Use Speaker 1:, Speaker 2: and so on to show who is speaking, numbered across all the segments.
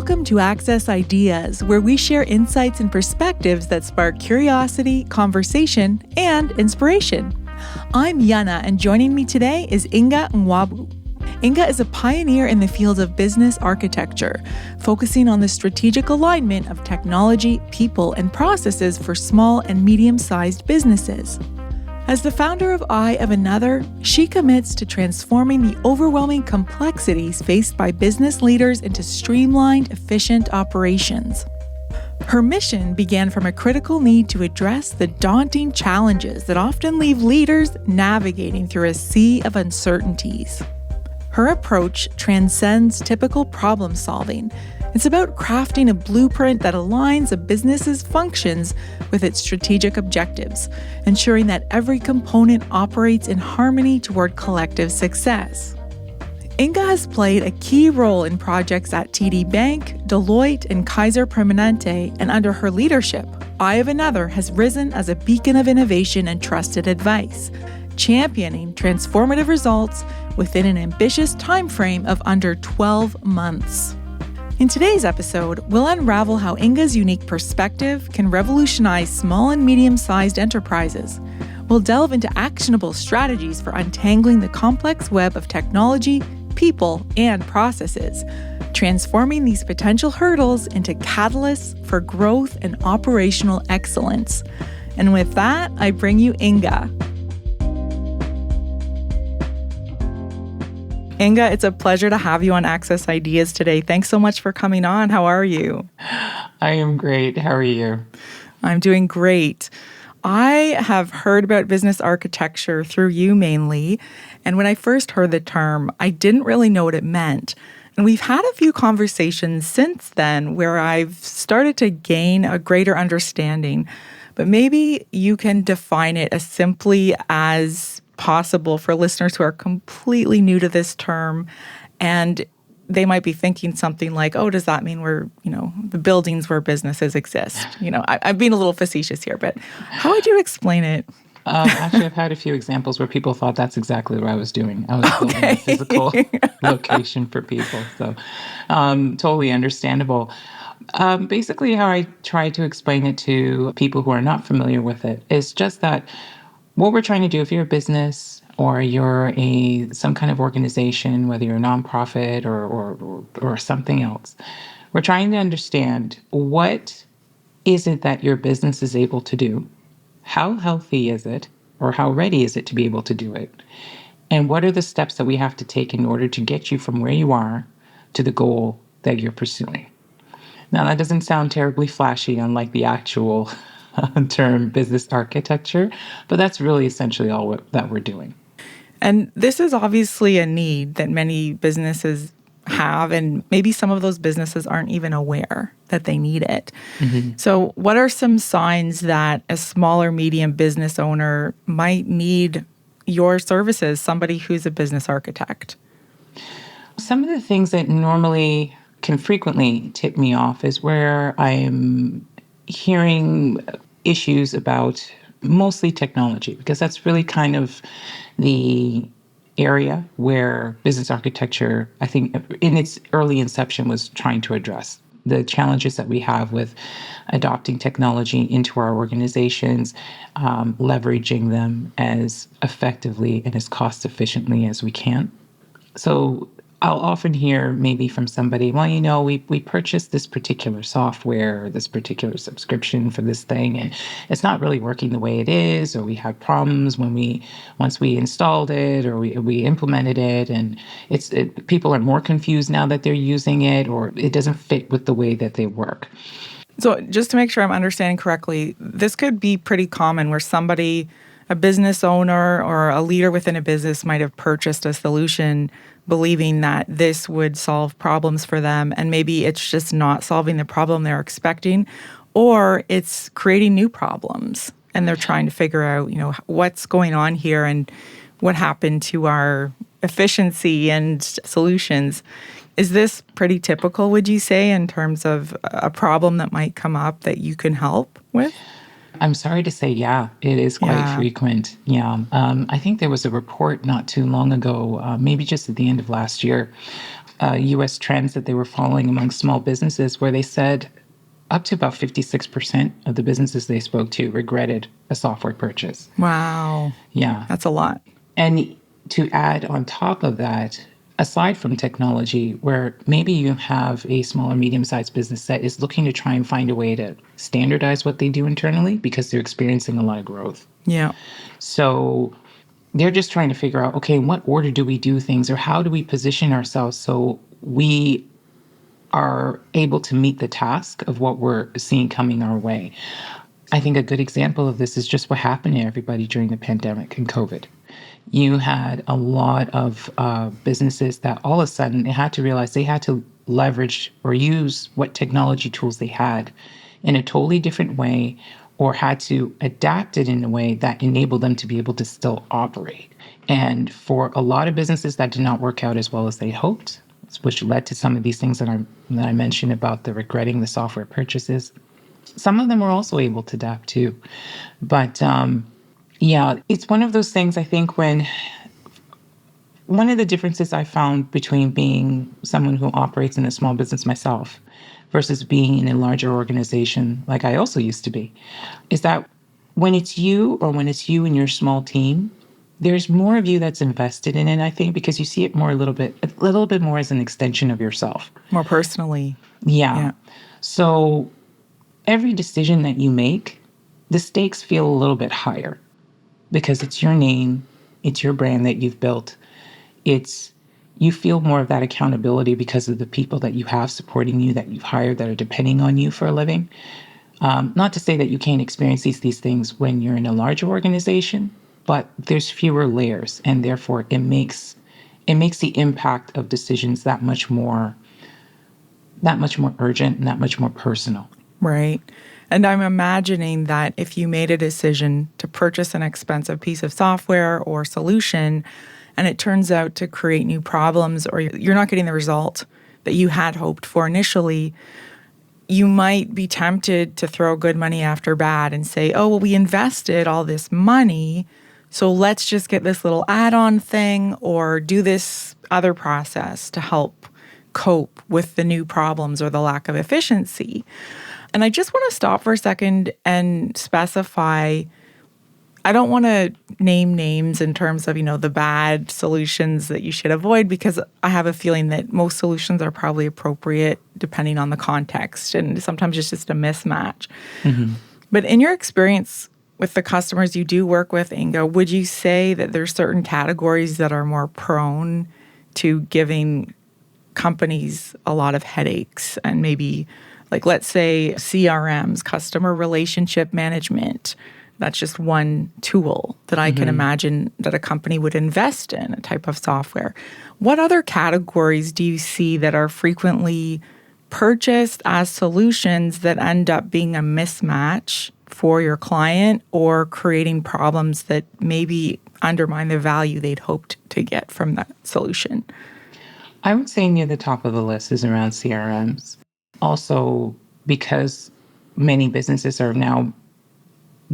Speaker 1: Welcome to Access Ideas, where we share insights and perspectives that spark curiosity, conversation, and inspiration. I'm Yana, and joining me today is Inga Nwagbu. Inga is a pioneer in the field of business architecture, focusing on the strategic alignment of technology, people, and processes for small and medium-sized businesses. As the founder of Eye of Another, she commits to transforming the overwhelming complexities faced by business leaders into streamlined, efficient operations. Her mission began from a critical need to address the daunting challenges that often leave leaders navigating through a sea of uncertainties. Her approach transcends typical problem solving. It's about crafting a blueprint that aligns a business's functions with its strategic objectives, ensuring that every component operates in harmony toward collective success. Inga has played a key role in projects at TD Bank, Deloitte, and Kaiser Permanente, and under her leadership, Eye of Another has risen as a beacon of innovation and trusted advice, championing transformative results within an ambitious time frame of under 12 months. In today's episode, we'll unravel how Inga's unique perspective can revolutionize small and medium-sized enterprises. We'll delve into actionable strategies for untangling the complex web of technology, people, and processes, transforming these potential hurdles into catalysts for growth and operational excellence. And with that, I bring you Inga. Inga, it's a pleasure to have you on Access Ideas today. Thanks so much for coming on. How are you?
Speaker 2: I am great. How are you?
Speaker 1: I'm doing great. I have heard about business architecture through you mainly, and when I first heard the term, I didn't really know what it meant. And we've had a few conversations since then where I've started to gain a greater understanding, but maybe you can define it as simply as possible for listeners who are completely new to this term, and they might be thinking something like, oh, does that mean we're, the buildings where businesses exist? I'm being a little facetious here, but how would you explain it?
Speaker 2: Actually, I've had a few examples where people thought that's exactly what I was doing. I was building a physical location for people. So totally understandable. Basically, how I try to explain it to people who are not familiar with it is just that what we're trying to do, if you're a business or you're some kind of organization, whether you're a nonprofit or something else, we're trying to understand what is it that your business is able to do, how healthy is it, or how ready is it to be able to do it, and what are the steps that we have to take in order to get you from where you are to the goal that you're pursuing. Now, that doesn't sound terribly flashy, unlike the actual term business architecture, but that's really essentially all that we're doing.
Speaker 1: And this is obviously a need that many businesses have, and maybe some of those businesses aren't even aware that they need it. Mm-hmm. So what are some signs that a small or medium business owner might need your services, somebody who's a business architect?
Speaker 2: Some of the things that normally can frequently tip me off is where I am hearing issues about mostly technology, because that's really kind of the area where business architecture, I think, in its early inception was trying to address the challenges that we have with adopting technology into our organizations, leveraging them as effectively and as cost efficiently as we can. So I'll often hear maybe from somebody, well, we purchased this particular software, this particular subscription for this thing, and it's not really working the way it is, or we had problems once we installed it or we implemented it, and people are more confused now that they're using it, or it doesn't fit with the way that they work.
Speaker 1: So just to make sure I'm understanding correctly, this could be pretty common where somebody, a business owner or a leader within a business, might have purchased a solution believing that this would solve problems for them, and maybe it's just not solving the problem they're expecting, or it's creating new problems, and they're trying to figure out, what's going on here and what happened to our efficiency and solutions. Is this pretty typical, would you say, in terms of a problem that might come up that you can help with?
Speaker 2: I'm sorry to say, yeah, it is quite frequent. Yeah. I think there was a report not too long ago, maybe just at the end of last year, US trends that they were following among small businesses, where they said up to about 56% of the businesses they spoke to regretted a software purchase.
Speaker 1: Wow.
Speaker 2: Yeah.
Speaker 1: That's a lot.
Speaker 2: And to add on top of that, aside from technology, where maybe you have a small or medium-sized business that is looking to try and find a way to standardize what they do internally because they're experiencing a lot of growth.
Speaker 1: Yeah.
Speaker 2: So they're just trying to figure out, okay, in what order do we do things, or how do we position ourselves so we are able to meet the task of what we're seeing coming our way. I think a good example of this is just what happened to everybody during the pandemic and COVID. You had a lot of businesses that all of a sudden they had to realize they had to leverage or use what technology tools they had in a totally different way, or had to adapt it in a way that enabled them to be able to still operate. And for a lot of businesses, that did not work out as well as they hoped, which led to some of these things that I mentioned about the regretting the software purchases. Some of them were also able to adapt too. But yeah, it's one of those things, I think, when one of the differences I found between being someone who operates in a small business myself versus being in a larger organization like I also used to be, is that when it's you and your small team, there's more of you that's invested in it, I think, because you see it more a little bit more as an extension of yourself.
Speaker 1: More personally.
Speaker 2: Yeah. So every decision that you make, the stakes feel a little bit higher because it's your name, it's your brand that you've built. You feel more of that accountability because of the people that you have supporting you, that you've hired, that are depending on you for a living. Not to say that you can't experience these things when you're in a larger organization, but there's fewer layers, and therefore it makes the impact of decisions that much more urgent and that much more personal.
Speaker 1: Right. And I'm imagining that if you made a decision to purchase an expensive piece of software or solution, and it turns out to create new problems, or you're not getting the result that you had hoped for initially, you might be tempted to throw good money after bad and say, oh, well, we invested all this money, so let's just get this little add-on thing or do this other process to help cope with the new problems or the lack of efficiency. And I just want to stop for a second and specify, I don't want to name names in terms of, the bad solutions that you should avoid, because I have a feeling that most solutions are probably appropriate depending on the context. And sometimes it's just a mismatch. Mm-hmm. But in your experience with the customers you do work with, Inga, would you say that there's certain categories that are more prone to giving companies a lot of headaches, and maybe, like, let's say CRMs, customer relationship management? That's just one tool that I can imagine that a company would invest in, a type of software. What other categories do you see that are frequently purchased as solutions that end up being a mismatch for your client, or creating problems that maybe undermine the value they'd hoped to get from that solution?
Speaker 2: I would say near the top of the list is around CRMs. Also, because many businesses are now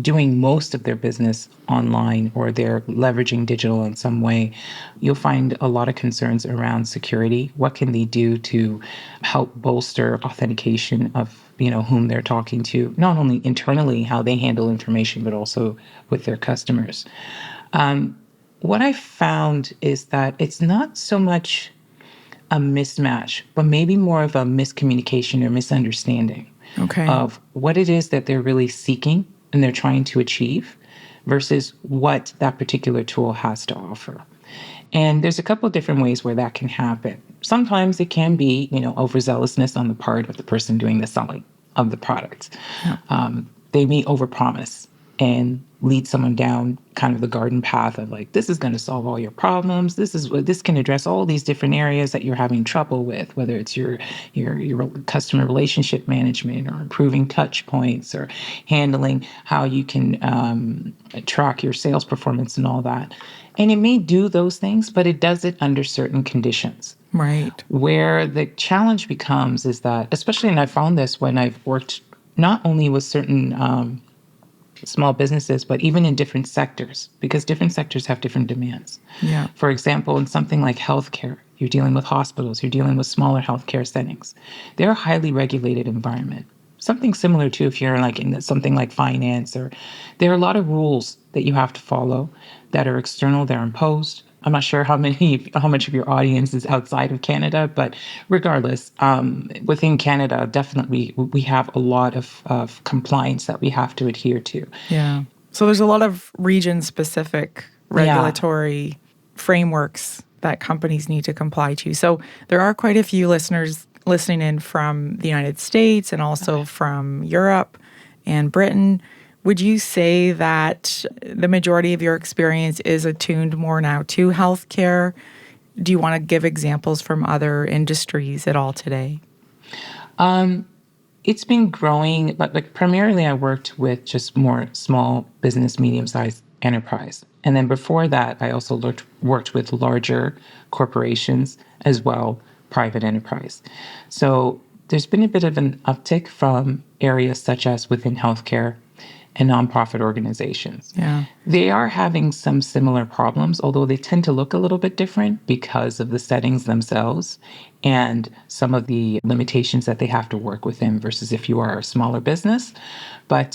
Speaker 2: doing most of their business online, or they're leveraging digital in some way, you'll find a lot of concerns around security. What can they do to help bolster authentication of, whom they're talking to, not only internally, how they handle information, but also with their customers. What I found is that it's not so much a mismatch, but maybe more of a miscommunication or misunderstanding of what it is that they're really seeking and they're trying to achieve versus what that particular tool has to offer. And there's a couple of different ways where that can happen. Sometimes it can be, overzealousness on the part of the person doing the selling of the product. Yeah. They may overpromise and lead someone down kind of the garden path of, like, this is going to solve all your problems. This can address all these different areas that you're having trouble with, whether it's your customer relationship management, or improving touch points, or handling how you can track your sales performance and all that. And it may do those things, but it does it under certain conditions.
Speaker 1: Right.
Speaker 2: Where the challenge becomes is that, especially, and I found this when I've worked not only with certain small businesses, but even in different sectors, because different sectors have different demands.
Speaker 1: Yeah.
Speaker 2: For example, in something like healthcare, you're dealing with hospitals, you're dealing with smaller healthcare settings. They're a highly regulated environment. Something similar to if you're like in something like finance, or there are a lot of rules that you have to follow that are external, they're imposed. I'm not sure how much of your audience is outside of Canada, but regardless, within Canada, definitely we have a lot of compliance that we have to adhere to.
Speaker 1: Yeah. So there's a lot of region-specific
Speaker 2: Yeah.
Speaker 1: regulatory frameworks that companies need to comply to. So there are quite a few listeners listening in from the United States and also from Europe and Britain. Would you say that the majority of your experience is attuned more now to healthcare? Do you want to give examples from other industries at all today?
Speaker 2: It's been growing, but like primarily I worked with just more small business, medium-sized enterprise. And then before that, I also worked with larger corporations as well, private enterprise. So there's been a bit of an uptick from areas such as within healthcare and nonprofit organizations.
Speaker 1: Yeah.
Speaker 2: They are having some similar problems, although they tend to look a little bit different because of the settings themselves and some of the limitations that they have to work within versus if you are a smaller business. But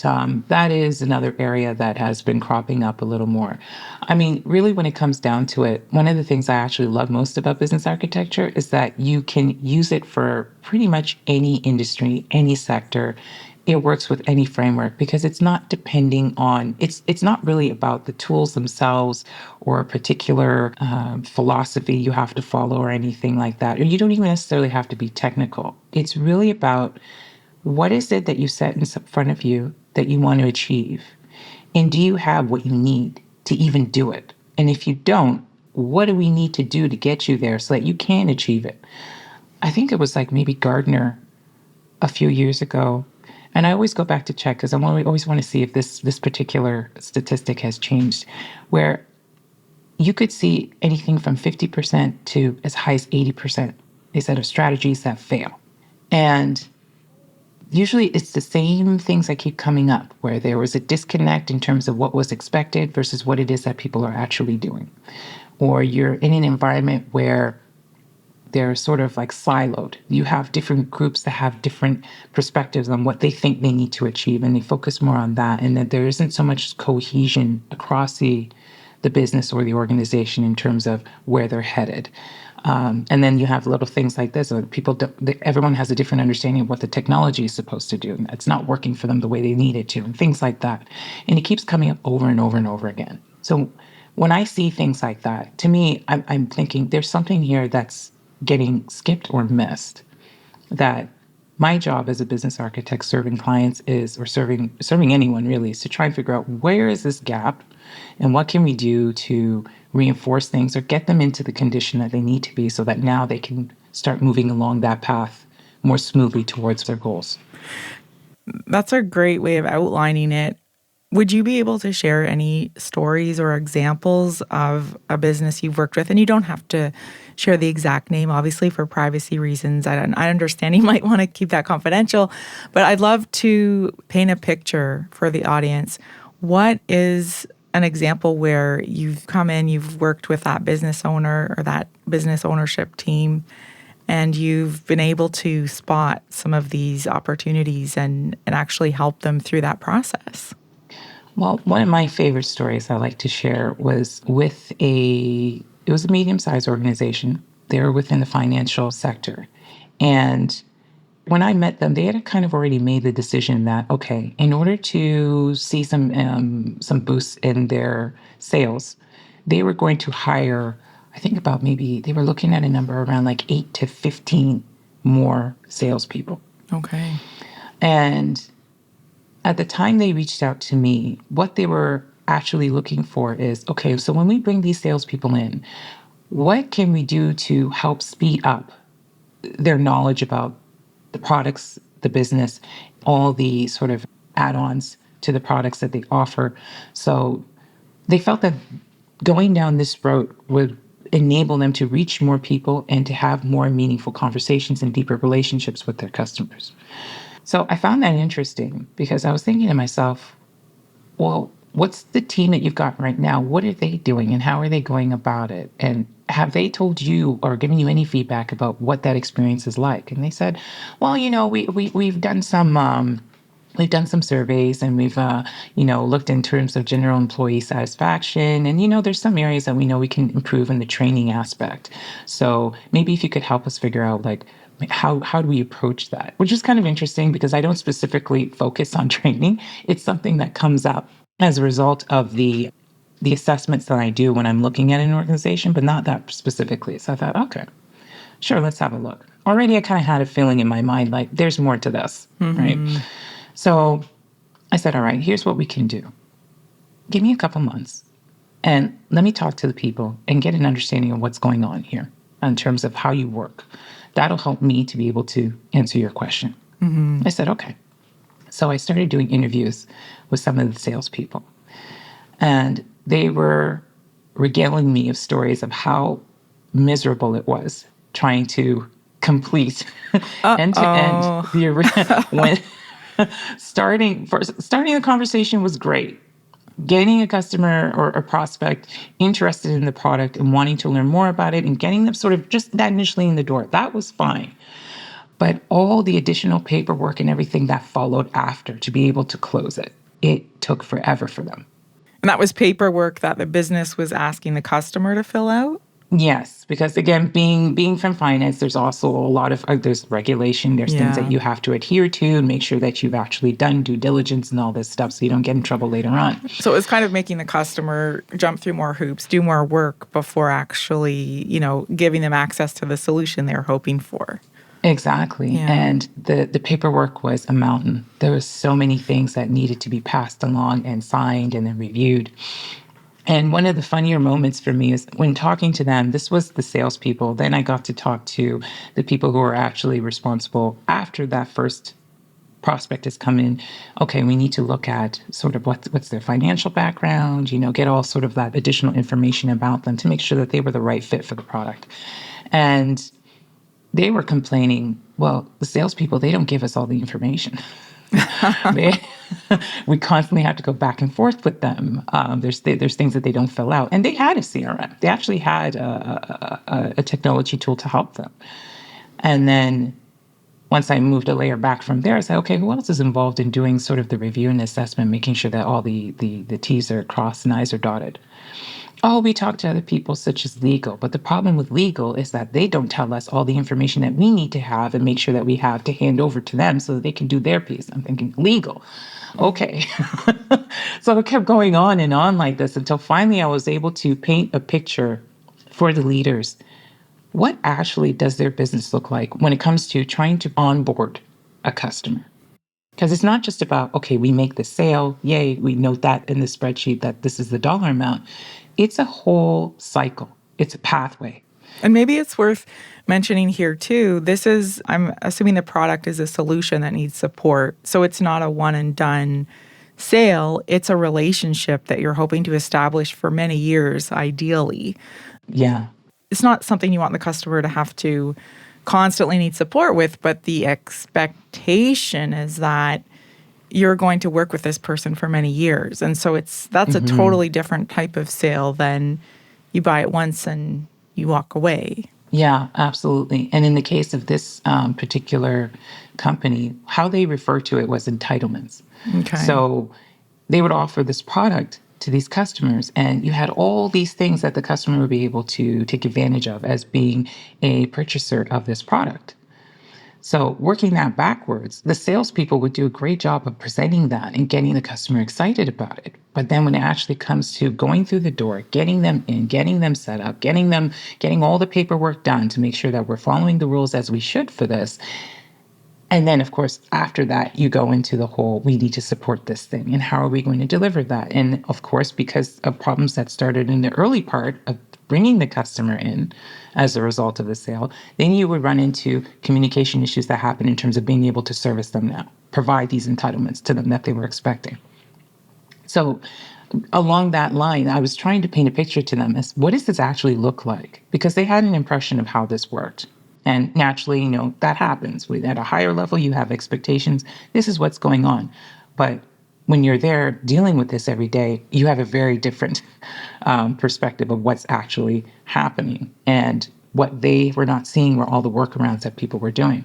Speaker 2: that is another area that has been cropping up a little more. I mean, really, when it comes down to it, one of the things I actually love most about business architecture is that you can use it for pretty much any industry, any sector. It works with any framework because it's not depending on, it's not really about the tools themselves or a particular philosophy you have to follow or anything like that. Or you don't even necessarily have to be technical. It's really about what is it that you set in front of you that you want to achieve? And do you have what you need to even do it? And if you don't, what do we need to do to get you there so that you can achieve it? I think it was like maybe Gardner a few years ago. And I always go back to check because I always want to see if this particular statistic has changed, where you could see anything from 50% to as high as 80%. They said of strategies that fail. And usually it's the same things that keep coming up, where there was a disconnect in terms of what was expected versus what it is that people are actually doing. Or you're in an environment where they're sort of like siloed. You have different groups that have different perspectives on what they think they need to achieve, and they focus more on that, and that there isn't so much cohesion across the business or the organization in terms of where they're headed. And then you have little things like this. Everyone has a different understanding of what the technology is supposed to do, and it's not working for them the way they need it to, and things like that. And it keeps coming up over and over and over again. So when I see things like that, to me, I'm thinking there's something here that's getting skipped or missed. That my job as a business architect serving clients is, or serving anyone really, is to try and figure out where is this gap and what can we do to reinforce things or get them into the condition that they need to be so that now they can start moving along that path more smoothly towards their goals.
Speaker 1: That's a great way of outlining it. Would you be able to share any stories or examples of a business you've worked with? And you don't have to share the exact name, obviously, for privacy reasons. I understand you might want to keep that confidential, but I'd love to paint a picture for the audience. What is an example where you've come in, you've worked with that business owner or that business ownership team, and you've been able to spot some of these opportunities and actually help them through that process?
Speaker 2: Well, one of my favorite stories I like to share was with it was a medium-sized organization. They were within the financial sector. And when I met them, they had kind of already made the decision that, okay, in order to see some boosts in their sales, they were going to hire, I think about maybe, they were looking at a number around like 8 to 15 more salespeople.
Speaker 1: Okay.
Speaker 2: And at the time they reached out to me, what they were actually looking for is, okay, so when we bring these salespeople in, what can we do to help speed up their knowledge about the products, the business, all the sort of add-ons to the products that they offer? So they felt that going down this road would enable them to reach more people and to have more meaningful conversations and deeper relationships with their customers. So I found that interesting because I was thinking to myself, well, what's the team that you've got right now? What are they doing and how are they going about it? And have they told you or given you any feedback about what that experience is like? And they said, well, we've done some. We've done some surveys and we've, looked in terms of general employee satisfaction. And, there's some areas that we know we can improve in the training aspect. So maybe if you could help us figure out, like, how do we approach that? Which is kind of interesting because I don't specifically focus on training. It's something that comes up as a result of the assessments that I do when I'm looking at an organization, but not that specifically. So I thought, okay, sure, let's have a look. Already I kind of had a feeling in my mind, like, there's more to this, right? So I said, all right, here's what we can do. Give me a couple months and let me talk to the people and get an understanding of what's going on here in terms of how you work. That'll help me to be able to answer your question. I said, okay. So I started doing interviews with some of the salespeople. And they were regaling me of stories of how miserable it was trying to complete end to end when starting the conversation was great. Getting a customer or a prospect interested in the product and wanting to learn more about it and getting them sort of just that initially in the door, that was fine. But all the additional paperwork and everything that followed after to be able to close it, it took forever for them.
Speaker 1: And that was paperwork that the business was asking the customer to fill out?
Speaker 2: Yes, because again, being from finance, there's also a lot of there's regulation. There's things that you have to adhere to and make sure that you've actually done due diligence and all this stuff, so you don't get in trouble later on.
Speaker 1: So it was kind of making the customer jump through more hoops, do more work before actually, giving them access to the solution they're hoping for.
Speaker 2: Exactly. Yeah. And the paperwork was a mountain. There was so many things that needed to be passed along and signed and then reviewed. And one of the funnier moments for me is when talking to them, this was the salespeople. Then I got to talk to the people who are actually responsible after that first prospect has come in. Okay, we need to look at sort of what's their financial background, get all sort of that additional information about them to make sure that they were the right fit for the product. And they were complaining, well, the salespeople, they don't give us all the information. We constantly have to go back and forth with them. There's things that they don't fill out. And they had a CRM. They actually had a technology tool to help them. And then once I moved a layer back from there, I said, okay, who else is involved in doing sort of the review and assessment, making sure that all the T's are crossed and I's are dotted? Oh, we talk to other people such as legal. But the problem with legal is that they don't tell us all the information that we need to have and make sure that we have to hand over to them so that they can do their piece. I'm thinking, legal. Okay. So it kept going on and on like this until finally I was able to paint a picture for the leaders. What actually does their business look like when it comes to trying to onboard a customer? Because it's not just about, okay, we make the sale, yay, we note that in the spreadsheet that this is the dollar amount. It's a whole cycle. It's a pathway.
Speaker 1: And maybe it's worth mentioning here too, I'm assuming the product is a solution that needs support. So it's not a one and done sale. It's a relationship that you're hoping to establish for many years, ideally.
Speaker 2: Yeah.
Speaker 1: It's not something you want the customer to have to constantly need support with, but the expectation is that you're going to work with this person for many years. And so that's a totally different type of sale than you buy it once and you walk away.
Speaker 2: Yeah, absolutely. And in the case of this particular company, how they refer to it was entitlements.
Speaker 1: Okay.
Speaker 2: So they would offer this product to these customers, and you had all these things that the customer would be able to take advantage of as being a purchaser of this product. So working that backwards, the salespeople would do a great job of presenting that and getting the customer excited about it. But then when it actually comes to going through the door, getting them in, getting them set up, getting all the paperwork done to make sure that we're following the rules as we should for this. And then, of course, after that, you go into the whole, we need to support this thing. And how are we going to deliver that? And of course, because of problems that started in the early part of bringing the customer in as a result of the sale, then you would run into communication issues that happen in terms of being able to service them now, provide these entitlements to them that they were expecting. So along that line, I was trying to paint a picture to them as what does this actually look like? Because they had an impression of how this worked. And naturally, that happens. At a higher level, you have expectations. This is what's going on. But when you're there dealing with this every day, you have a very different perspective of what's actually happening. And what they were not seeing were all the workarounds that people were doing.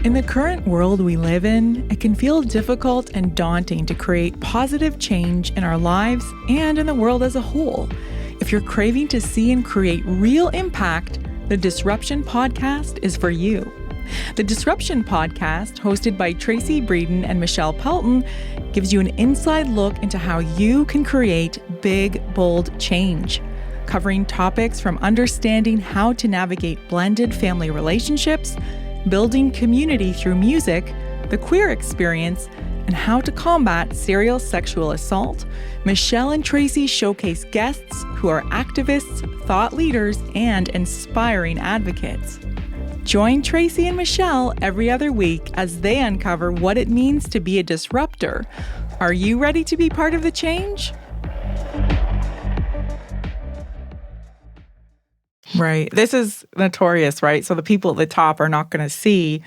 Speaker 1: In the current world we live in, it can feel difficult and daunting to create positive change in our lives and in the world as a whole. If you're craving to see and create real impact, the Disruption Podcast is for you. The Disruption Podcast, hosted by Tracy Breeden and Michelle Pelton, gives you an inside look into how you can create big, bold change, covering topics from understanding how to navigate blended family relationships, building community through music, the queer experience, and how to combat serial sexual assault. Michelle and Tracy showcase guests who are activists, thought leaders, and inspiring advocates. Join Tracy and Michelle every other week as they uncover what it means to be a disruptor. Are you ready to be part of the change? Right. This is notorious, right? So the people at the top are not going to see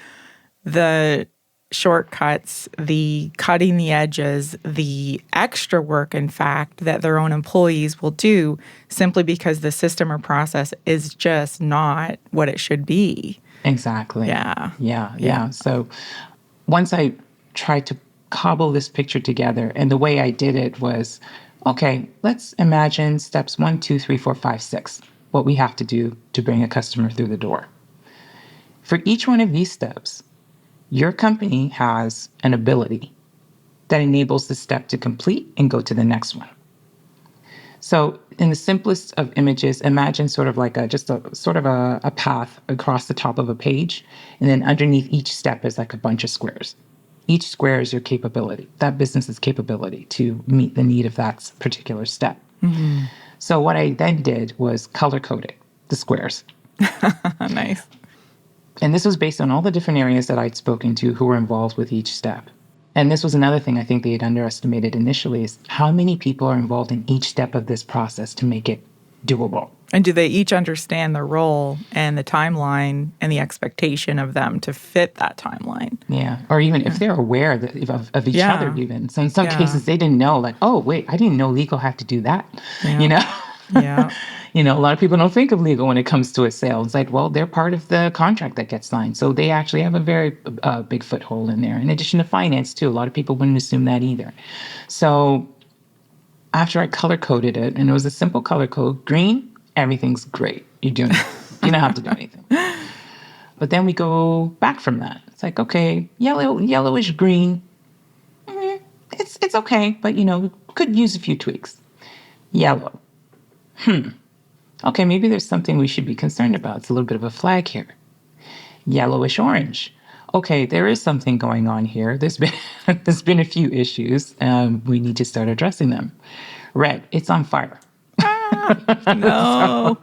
Speaker 1: the shortcuts, the cutting the edges, the extra work, in fact, that their own employees will do simply because the system or process is just not what it should be.
Speaker 2: Exactly. Yeah. So once I tried to cobble this picture together, and the way I did it was, okay, let's imagine steps 1, 2, 3, 4, 5, 6, what we have to do to bring a customer through the door. For each one of these steps, your company has an ability that enables the step to complete and go to the next one. So in the simplest of images, imagine sort of like a path across the top of a page. And then underneath each step is like a bunch of squares. Each square is your capability, that business's capability to meet the need of that particular step. Mm-hmm. So what I then did was color-coded the squares.
Speaker 1: Nice.
Speaker 2: And this was based on all the different areas that I'd spoken to who were involved with each step. And this was another thing I think they had underestimated initially, is how many people are involved in each step of this process to make it doable.
Speaker 1: And do they each understand the role and the timeline and the expectation of them to fit that timeline?
Speaker 2: Yeah. Or even if they're aware of each other even. So in some cases, they didn't know, like, oh, wait, I didn't know legal had to do that, you know?
Speaker 1: Yeah.
Speaker 2: You know, a lot of people don't think of legal when it comes to a sale. It's like, well, they're part of the contract that gets signed. So they actually have a very big foothold in there. In addition to finance, too. A lot of people wouldn't assume that either. So after I color-coded it, and it was a simple color code, green, everything's great. You don't have to do anything. But then we go back from that. It's like, okay, yellowish green. It's okay, but, could use a few tweaks. Yellow. Okay, maybe there's something we should be concerned about. It's a little bit of a flag here. Yellowish orange. Okay, there is something going on here. There's been a few issues. We need to start addressing them. Red, it's on fire.
Speaker 1: No.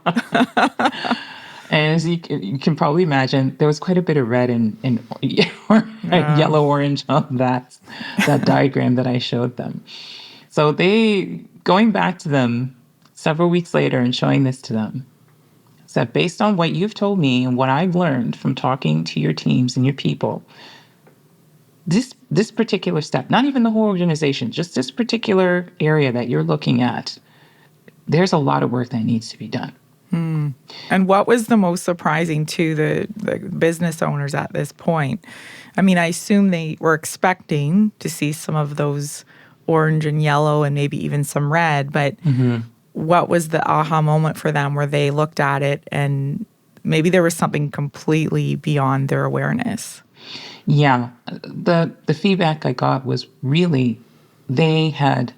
Speaker 2: And as you can probably imagine, there was quite a bit of red and yellow orange on that diagram that I showed them. So going back to them several weeks later and showing this to them, said, based on what you've told me and what I've learned from talking to your teams and your people, this particular step, not even the whole organization, just this particular area that you're looking at, there's a lot of work that needs to be done.
Speaker 1: And what was the most surprising to the business owners at this point? I mean, I assume they were expecting to see some of those orange and yellow and maybe even some red, but what was the aha moment for them where they looked at it and maybe there was something completely beyond their awareness?
Speaker 2: Yeah. The feedback I got was really they had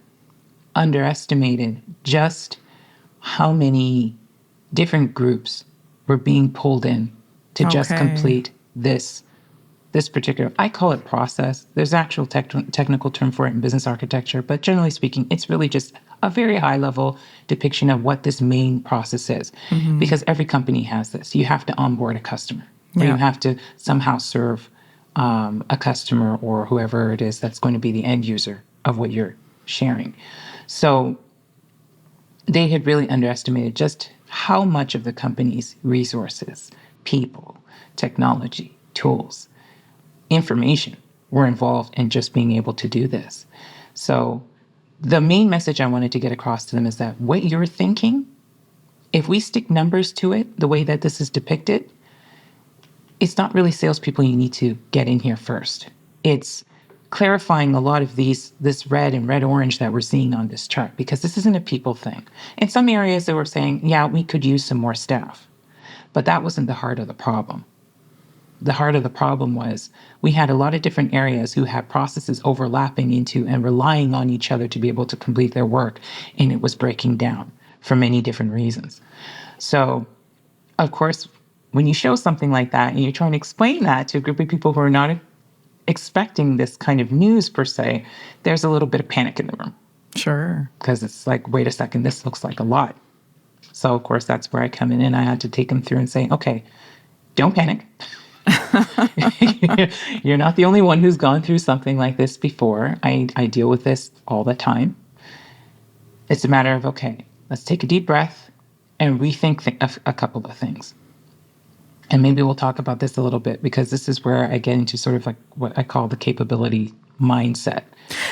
Speaker 2: underestimated just how many different groups were being pulled in to just complete this particular, I call it process. There's actual technical term for it in business architecture, but generally speaking, it's really just a very high level depiction of what this main process is. Because every company has this. You have to onboard a customer, or you have to somehow serve a customer or whoever it is that's going to be the end user of what you're sharing. So they had really underestimated just how much of the company's resources, people, technology, tools information were involved in just being able to do this. So the main message I wanted to get across to them is that what you're thinking, if we stick numbers to it, the way that this is depicted, it's not really salespeople you need to get in here first. It's clarifying a lot of this red and red-orange that we're seeing on this chart, because this isn't a people thing. In some areas they were saying, yeah, we could use some more staff, but that wasn't the heart of the problem. The heart of the problem was we had a lot of different areas who had processes overlapping into and relying on each other to be able to complete their work, and it was breaking down for many different reasons. So, of course, when you show something like that and you're trying to explain that to a group of people who are not expecting this kind of news per se, there's a little bit of panic in the room.
Speaker 1: Sure.
Speaker 2: Because it's like, wait a second, this looks like a lot. So, of course, that's where I come in and I had to take them through and say, okay, don't panic. You're not the only one who's gone through something like this before. I deal with this all the time. It's a matter of, okay, let's take a deep breath and rethink a couple of things. And maybe we'll talk about this a little bit, because this is where I get into sort of like what I call the capability mindset.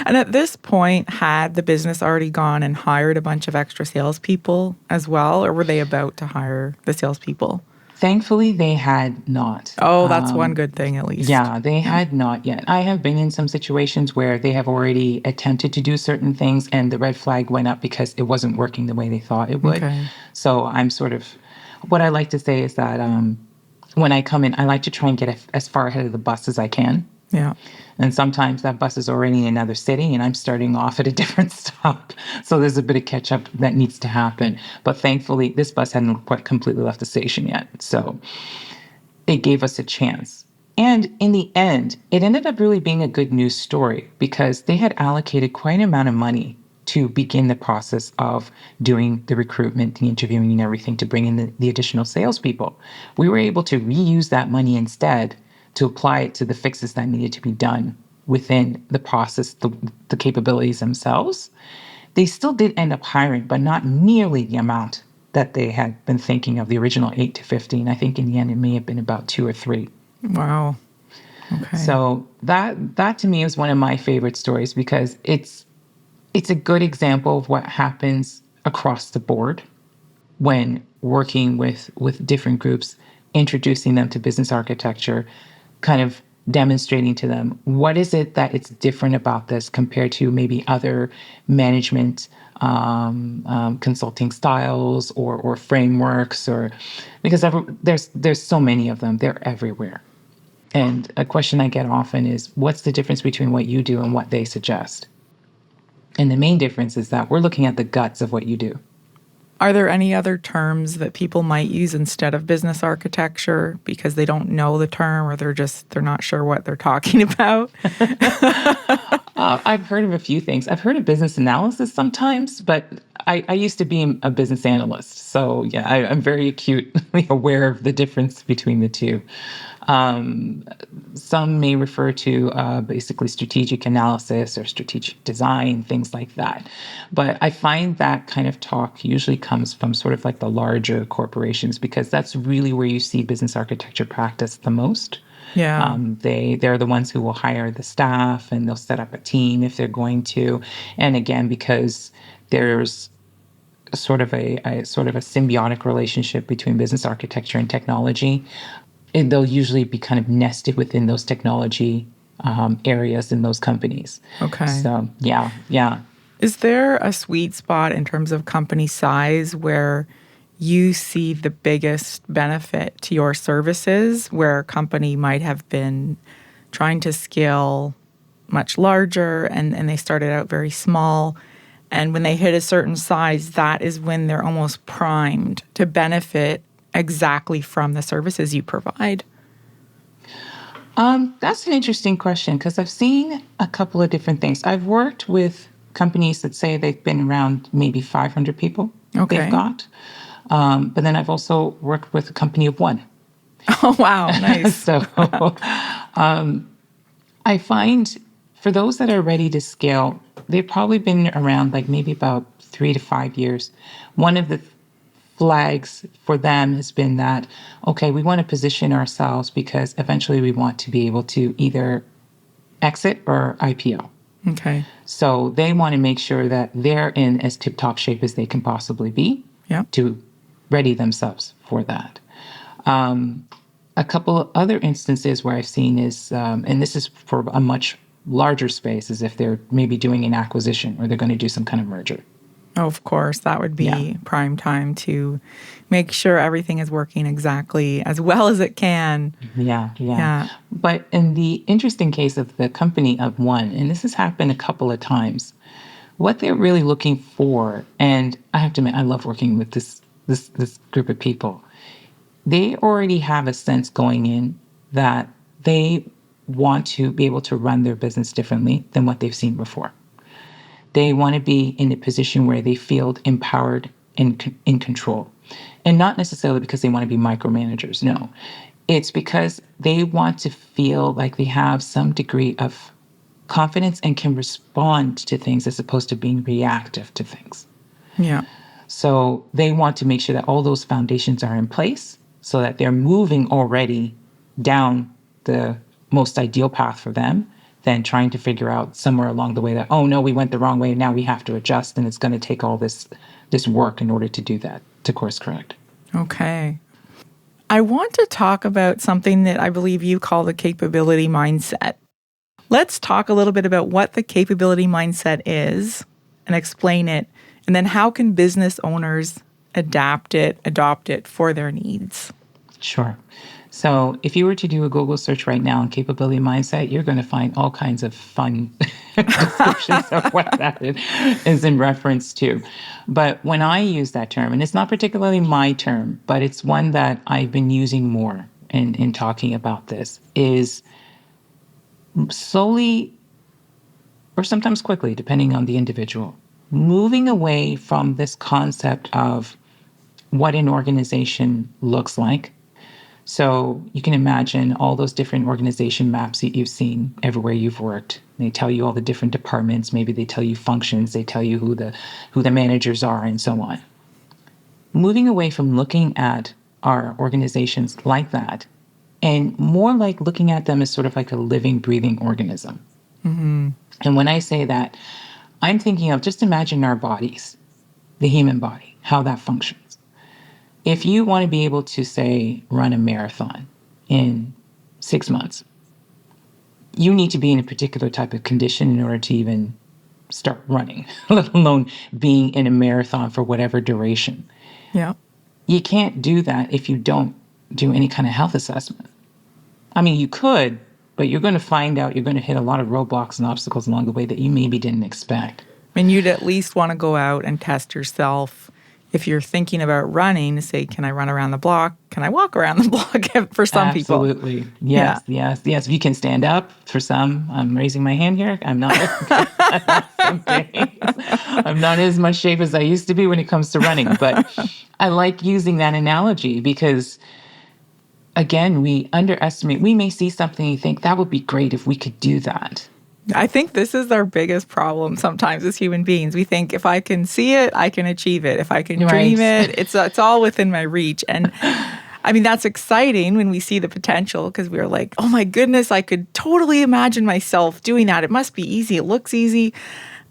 Speaker 1: And at this point, had the business already gone and hired a bunch of extra salespeople as well, or were they about to hire the salespeople?
Speaker 2: Thankfully, they had not.
Speaker 1: Oh, that's one good thing at least.
Speaker 2: Yeah, they had not yet. I have been in some situations where they have already attempted to do certain things and the red flag went up because it wasn't working the way they thought it would.
Speaker 1: Okay.
Speaker 2: So I'm sort of, what I like to say is that when I come in, I like to try and get as far ahead of the bus as I can.
Speaker 1: Yeah.
Speaker 2: And sometimes that bus is already in another city and I'm starting off at a different stop. So there's a bit of catch up that needs to happen. But thankfully, this bus hadn't quite completely left the station yet. So it gave us a chance. And in the end, it ended up really being a good news story, because they had allocated quite an amount of money to begin the process of doing the recruitment, the interviewing and everything to bring in the additional salespeople. We were able to reuse that money instead to apply it to the fixes that needed to be done within the process, the capabilities themselves. They still did end up hiring, but not nearly the amount that they had been thinking of, the original 8 to 15. I think in the end, it may have been about 2 or 3.
Speaker 1: Wow. Okay.
Speaker 2: So that to me is one of my favorite stories, because it's a good example of what happens across the board when working with different groups, introducing them to business architecture, kind of demonstrating to them what is it that it's different about this compared to maybe other management consulting styles or frameworks, or because there's so many of them, they're everywhere. And a question I get often is, what's the difference between what you do and what they suggest? And the main difference is that we're looking at the guts of what you do.
Speaker 1: Are there any other terms that people might use instead of business architecture because they don't know the term, or they're not sure what they're talking about?
Speaker 2: I've heard of a few things. I've heard of business analysis sometimes, but I used to be a business analyst. So yeah, I'm very acutely aware of the difference between the two. Some may refer to basically strategic analysis or strategic design, things like that. But I find that kind of talk usually comes from sort of like the larger corporations, because that's really where you see business architecture practice the most.
Speaker 1: Yeah.
Speaker 2: They're the ones who will hire the staff and they'll set up a team if they're going to. And again, because there's sort of a symbiotic relationship between business architecture and technology, and they'll usually be kind of nested within those technology areas in those companies.
Speaker 1: Okay.
Speaker 2: So yeah.
Speaker 1: Is there a sweet spot in terms of company size where you see the biggest benefit to your services, where a company might have been trying to scale much larger and they started out very small, and when they hit a certain size, that is when they're almost primed to benefit exactly from the services you provide?
Speaker 2: That's an interesting question, because I've seen a couple of different things. I've worked with companies that say they've been around maybe 500 people.
Speaker 1: Okay.
Speaker 2: They've got. But then I've also worked with a company of 1.
Speaker 1: Oh, wow. Nice.
Speaker 2: So I find for those that are ready to scale, they've probably been around like maybe about 3 to 5 years. One of the flags for them has been that, okay, we want to position ourselves because eventually we want to be able to either exit or IPO.
Speaker 1: Okay.
Speaker 2: So they want to make sure that they're in as tip-top shape as they can possibly be to ready themselves for that. A couple of other instances where I've seen is, and this is for a much larger space, is if they're maybe doing an acquisition or they're going to do some kind of merger.
Speaker 1: Oh, of course, that would be prime time to make sure everything is working exactly as well as it can.
Speaker 2: Yeah. But in the interesting case of the company of one, and this has happened a couple of times, what they're really looking for, and I have to admit, I love working with this group of people. They already have a sense going in that they want to be able to run their business differently than what they've seen before. They want to be in a position where they feel empowered and in control. And not necessarily because they want to be micromanagers. No, it's because they want to feel like they have some degree of confidence and can respond to things as opposed to being reactive to things.
Speaker 1: Yeah.
Speaker 2: So they want to make sure that all those foundations are in place so that they're moving already down the most ideal path for them than trying to figure out somewhere along the way that, oh no, we went the wrong way, now we have to adjust, and it's going to take all this work in order to do that, to course correct.
Speaker 1: Okay. I want to talk about something that I believe you call the capability mindset. Let's talk a little bit about what the capability mindset is and explain it, and then how can business owners adopt it for their needs?
Speaker 2: Sure. So if you were to do a Google search right now on capability mindset, you're going to find all kinds of fun descriptions of what that is in reference to. But when I use that term, and it's not particularly my term, but it's one that I've been using more in talking about this, is slowly or sometimes quickly, depending on the individual, moving away from this concept of what an organization looks like. So you can imagine all those different organization maps that you've seen everywhere you've worked. They tell you all the different departments. Maybe they tell you functions. They tell you who the managers are and so on. Moving away from looking at our organizations like that and more like looking at them as sort of like a living, breathing organism.
Speaker 1: Mm-hmm.
Speaker 2: And when I say that, I'm thinking of just imagine our bodies, the human body, how that functions. If you want to be able to, say, run a marathon in 6 months, you need to be in a particular type of condition in order to even start running, let alone being in a marathon for whatever duration.
Speaker 1: Yeah.
Speaker 2: You can't do that if you don't do any kind of health assessment. I mean, you could, but you're going to find out you're going to hit a lot of roadblocks and obstacles along the way that you maybe didn't expect.
Speaker 1: And you'd at least want to go out and test yourself. If you're thinking about running, say, can I run around the block? Can I walk around the block for some people?
Speaker 2: Absolutely. Yes. If you can stand up for some, I'm raising my hand here. I'm not some days. I'm not as much shape as I used to be when it comes to running. But I like using that analogy because, again, we underestimate. We may see something and think that would be great if we could do that.
Speaker 1: I think this is our biggest problem sometimes as human beings. We think if I can see it, I can achieve it. If I can dream it, it's all within my reach. And I mean, that's exciting when we see the potential because we're like, oh my goodness, I could totally imagine myself doing that. It must be easy. It looks easy.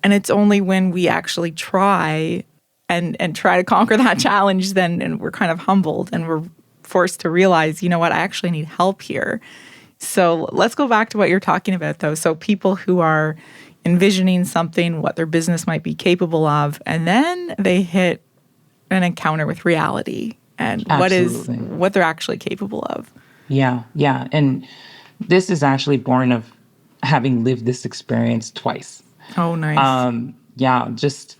Speaker 1: And it's only when we actually try and try to conquer that challenge and we're kind of humbled and we're forced to realize, you know what, I actually need help here. So let's go back to what you're talking about, though. So people who are envisioning something, what their business might be capable of, and then they hit an encounter with reality and what they're actually capable of.
Speaker 2: Yeah. And this is actually born of having lived this experience twice.
Speaker 1: Oh, nice.
Speaker 2: Just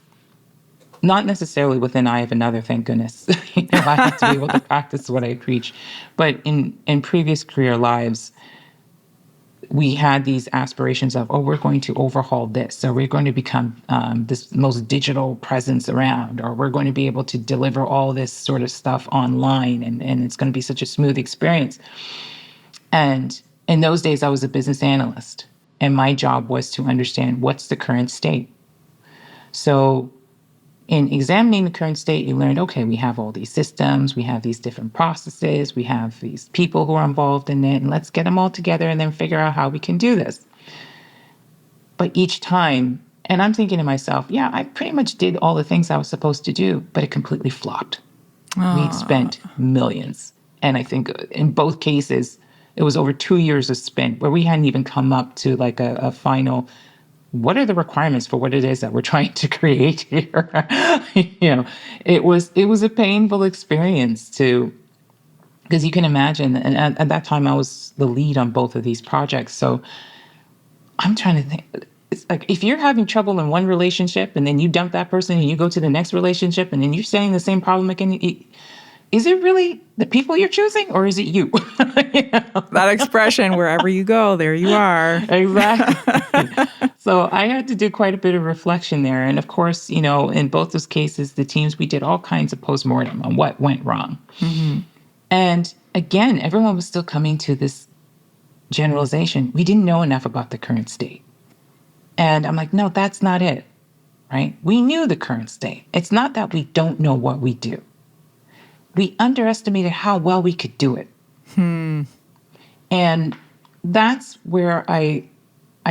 Speaker 2: not necessarily with an eye of another, thank goodness. I have to be able to practice what I preach. But in previous career lives, we had these aspirations of, we're going to overhaul this, or we're going to become this most digital presence around, or we're going to be able to deliver all this sort of stuff online, and it's going to be such a smooth experience. And in those days, I was a business analyst, and my job was to understand what's the current state. So In examining the current state, you learned, okay, we have all these systems, we have these different processes, we have these people who are involved in it, and let's get them all together and then figure out how we can do this. But each time, and I'm thinking to myself, yeah, I pretty much did all the things I was supposed to do, but it completely flopped. We'd spent millions. And I think in both cases, it was over 2 years of spent where we hadn't even come up to like a final, what are the requirements for what it is that we're trying to create here? It was a painful experience because you can imagine, and at that time I was the lead on both of these projects. So I'm trying to think, it's like if you're having trouble in one relationship and then you dump that person and you go to the next relationship and then you're saying the same problem again, is it really the people you're choosing or is it you?
Speaker 1: That expression, wherever you go, there you are.
Speaker 2: Exactly. So I had to do quite a bit of reflection there. And of course, in both those cases, the teams, we did all kinds of postmortem on what went wrong. Mm-hmm. And again, everyone was still coming to this generalization. We didn't know enough about the current state. And I'm like, no, that's not it, right? We knew the current state. It's not that we don't know what we do. We underestimated how well we could do it. And that's where I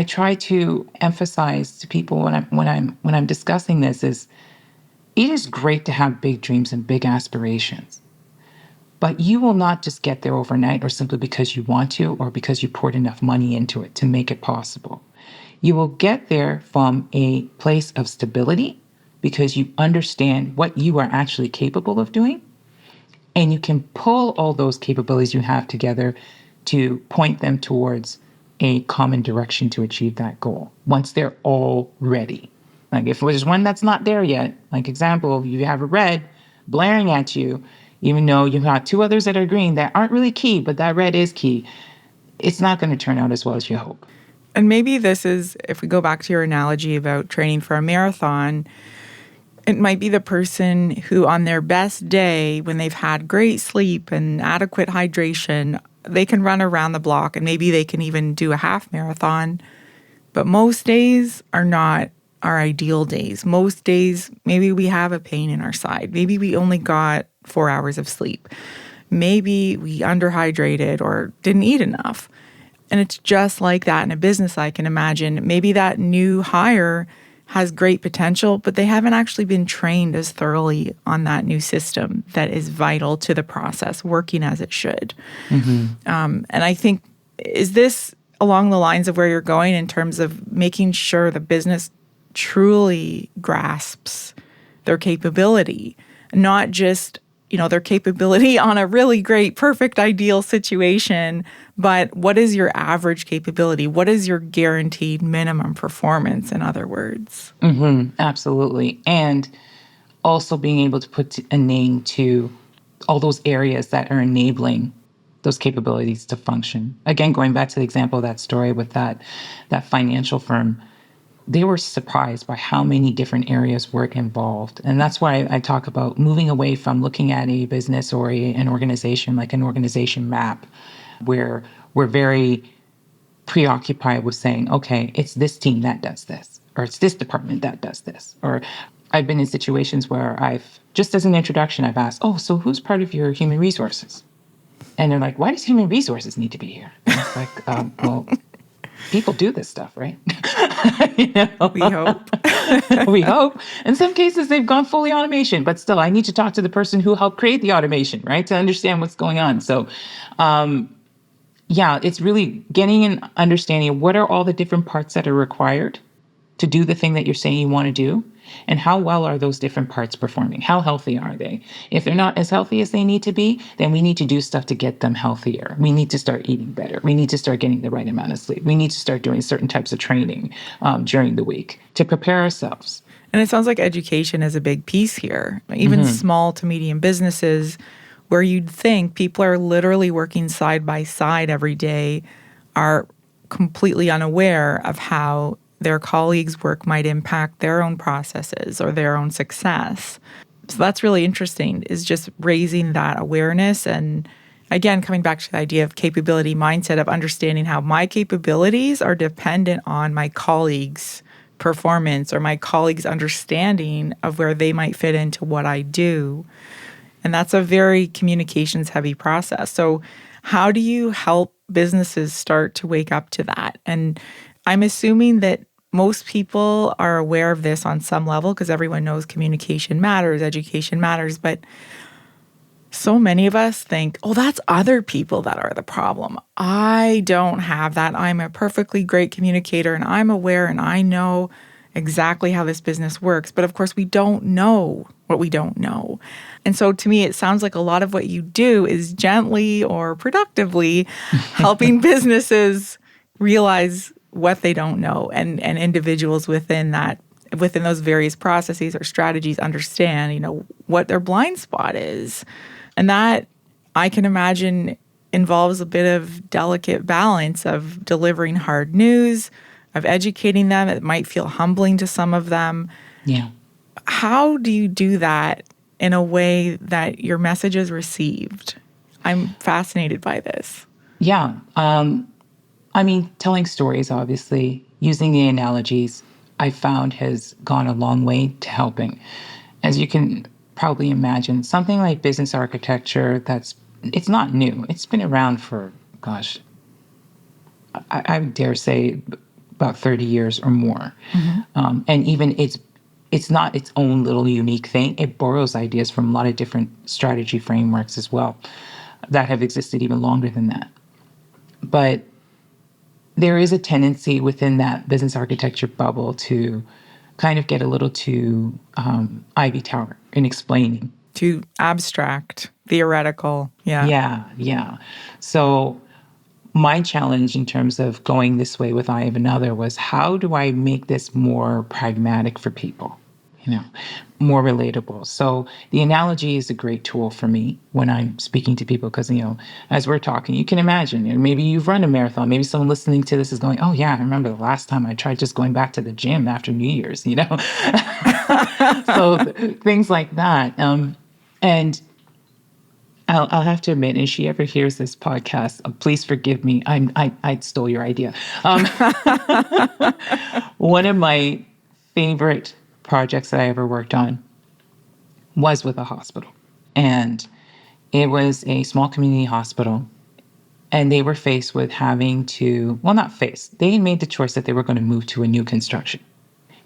Speaker 2: try to emphasize to people when I'm discussing this is it is great to have big dreams and big aspirations. But you will not just get there overnight or simply because you want to or because you poured enough money into it to make it possible. You will get there from a place of stability because you understand what you are actually capable of doing. And you can pull all those capabilities you have together to point them towards a common direction to achieve that goal once they're all ready. Like if there's one that's not there yet, like example, you have a red blaring at you, even though you've got two others that are green that aren't really key, but that red is key, it's not going to turn out as well as you hope.
Speaker 1: And maybe this is, if we go back to your analogy about training for a marathon, it might be the person who on their best day, when they've had great sleep and adequate hydration, they can run around the block and maybe they can even do a half marathon. But most days are not our ideal days. Most days, maybe we have a pain in our side. Maybe we only got 4 hours of sleep. Maybe we underhydrated or didn't eat enough. And it's just like that in a business, I can imagine. Maybe that new hire has great potential, but they haven't actually been trained as thoroughly on that new system that is vital to the process working as it should. Mm-hmm. And I think, is this along the lines of where you're going in terms of making sure the business truly grasps their capability, not just their capability on a really great, perfect, ideal situation, but what is your average capability? What is your guaranteed minimum performance, in other words?
Speaker 2: Mm-hmm, absolutely. And also being able to put a name to all those areas that are enabling those capabilities to function. Again, going back to the example of that story with that financial firm, they were surprised by how many different areas were involved. And that's why I talk about moving away from looking at a business or an organization like an organization map, where we're very preoccupied with saying, okay, it's this team that does this, or it's this department that does this. Or I've been in situations where just as an introduction, I've asked, oh, so who's part of your human resources? And they're like, why does human resources need to be here? And it's like, well, people do this stuff, right?
Speaker 1: We hope.
Speaker 2: We hope. In some cases, they've gone fully automation, but still, I need to talk to the person who helped create the automation, right, to understand what's going on. So, it's really getting an understanding of what are all the different parts that are required to do the thing that you're saying you want to do, and how well are those different parts performing? How healthy are they? If they're not as healthy as they need to be, then we need to do stuff to get them healthier. We need to start eating better. We need to start getting the right amount of sleep. We need to start doing certain types of training during the week to prepare ourselves.
Speaker 1: And it sounds like education is a big piece here. Even small to medium businesses where you'd think people are literally working side by side every day are completely unaware of how their colleagues' work might impact their own processes or their own success. So that's really interesting, is just raising that awareness. And again, coming back to the idea of capability mindset, of understanding how my capabilities are dependent on my colleagues' performance or my colleagues' understanding of where they might fit into what I do. And that's a very communications heavy process. So how do you help businesses start to wake up to that? And I'm assuming that most people are aware of this on some level because everyone knows communication matters, education matters, but so many of us think, oh, that's other people that are the problem. I don't have that. I'm a perfectly great communicator and I'm aware and I know exactly how this business works. But of course, we don't know what we don't know. And so to me, it sounds like a lot of what you do is gently or productively helping businesses realize what they don't know and individuals within those various processes or strategies understand, what their blind spot is. And that, I can imagine, involves a bit of delicate balance of delivering hard news, of educating them. It might feel humbling to some of them.
Speaker 2: Yeah.
Speaker 1: How do you do that in a way that your message is received? I'm fascinated by this.
Speaker 2: Yeah. Telling stories, obviously, using the analogies, I found has gone a long way to helping. As you can probably imagine, something like business architecture, it's not new. It's been around for, I dare say about 30 years or more. Mm-hmm. And even it's not its own little unique thing. It borrows ideas from a lot of different strategy frameworks as well that have existed even longer than that. But there is a tendency within that business architecture bubble to kind of get a little too ivy tower in explaining.
Speaker 1: Too abstract, theoretical. Yeah.
Speaker 2: Yeah. So my challenge in terms of going this way with I Have Another was, how do I make this more pragmatic for people? More relatable. So the analogy is a great tool for me when I'm speaking to people because, as we're talking, you can imagine, maybe you've run a marathon. Maybe someone listening to this is going, oh, yeah, I remember the last time I tried just going back to the gym after New Year's, So things like that. And I'll have to admit, if she ever hears this podcast, please forgive me. I stole your idea. One of my favorite projects that I ever worked on was with a hospital. And it was a small community hospital. And they were faced with having to, they made the choice that they were going to move to a new construction.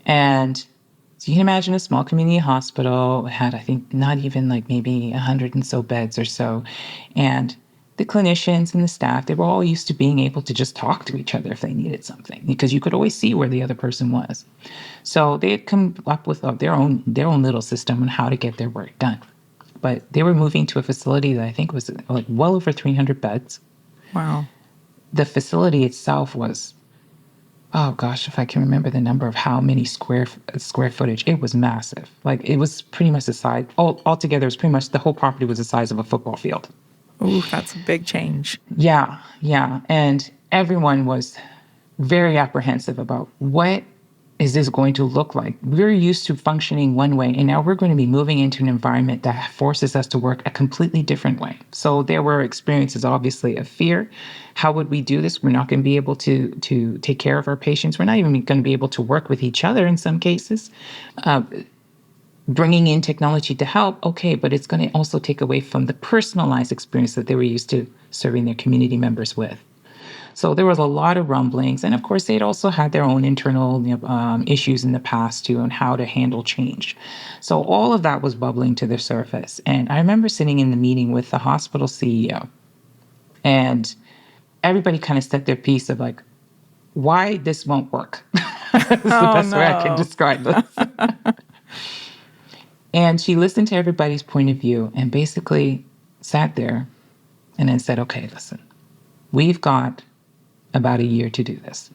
Speaker 2: And so you can imagine a small community hospital had, I think, not even maybe 100 and so beds or so. And the clinicians and the staff, they were all used to being able to just talk to each other if they needed something, because you could always see where the other person was. So they had come up with their own little system on how to get their work done. But they were moving to a facility that I think was well over 300 beds.
Speaker 1: Wow. The
Speaker 2: facility itself was, if I can remember the number of how many square footage, it was massive. It was pretty much the size, altogether, it was pretty much the whole property was the size of a football field.
Speaker 1: Ooh, that's a big change.
Speaker 2: Yeah. And everyone was very apprehensive about what is this going to look like. We're used to functioning one way, and now we're going to be moving into an environment that forces us to work a completely different way. So there were experiences, obviously, of fear. How would we do this? We're not going to be able to take care of our patients. We're not even going to be able to work with each other in some cases. Bringing in technology to help, okay, but it's going to also take away from the personalized experience that they were used to serving their community members with. So there was a lot of rumblings. And of course, they'd also had their own internal issues in the past too, on how to handle change. So all of that was bubbling to the surface. And I remember sitting in the meeting with the hospital CEO, and everybody kind of said their piece of why this won't work. That's the best way I can describe this. And she listened to everybody's point of view and basically sat there and then said, okay, listen, we've got about a year to do this.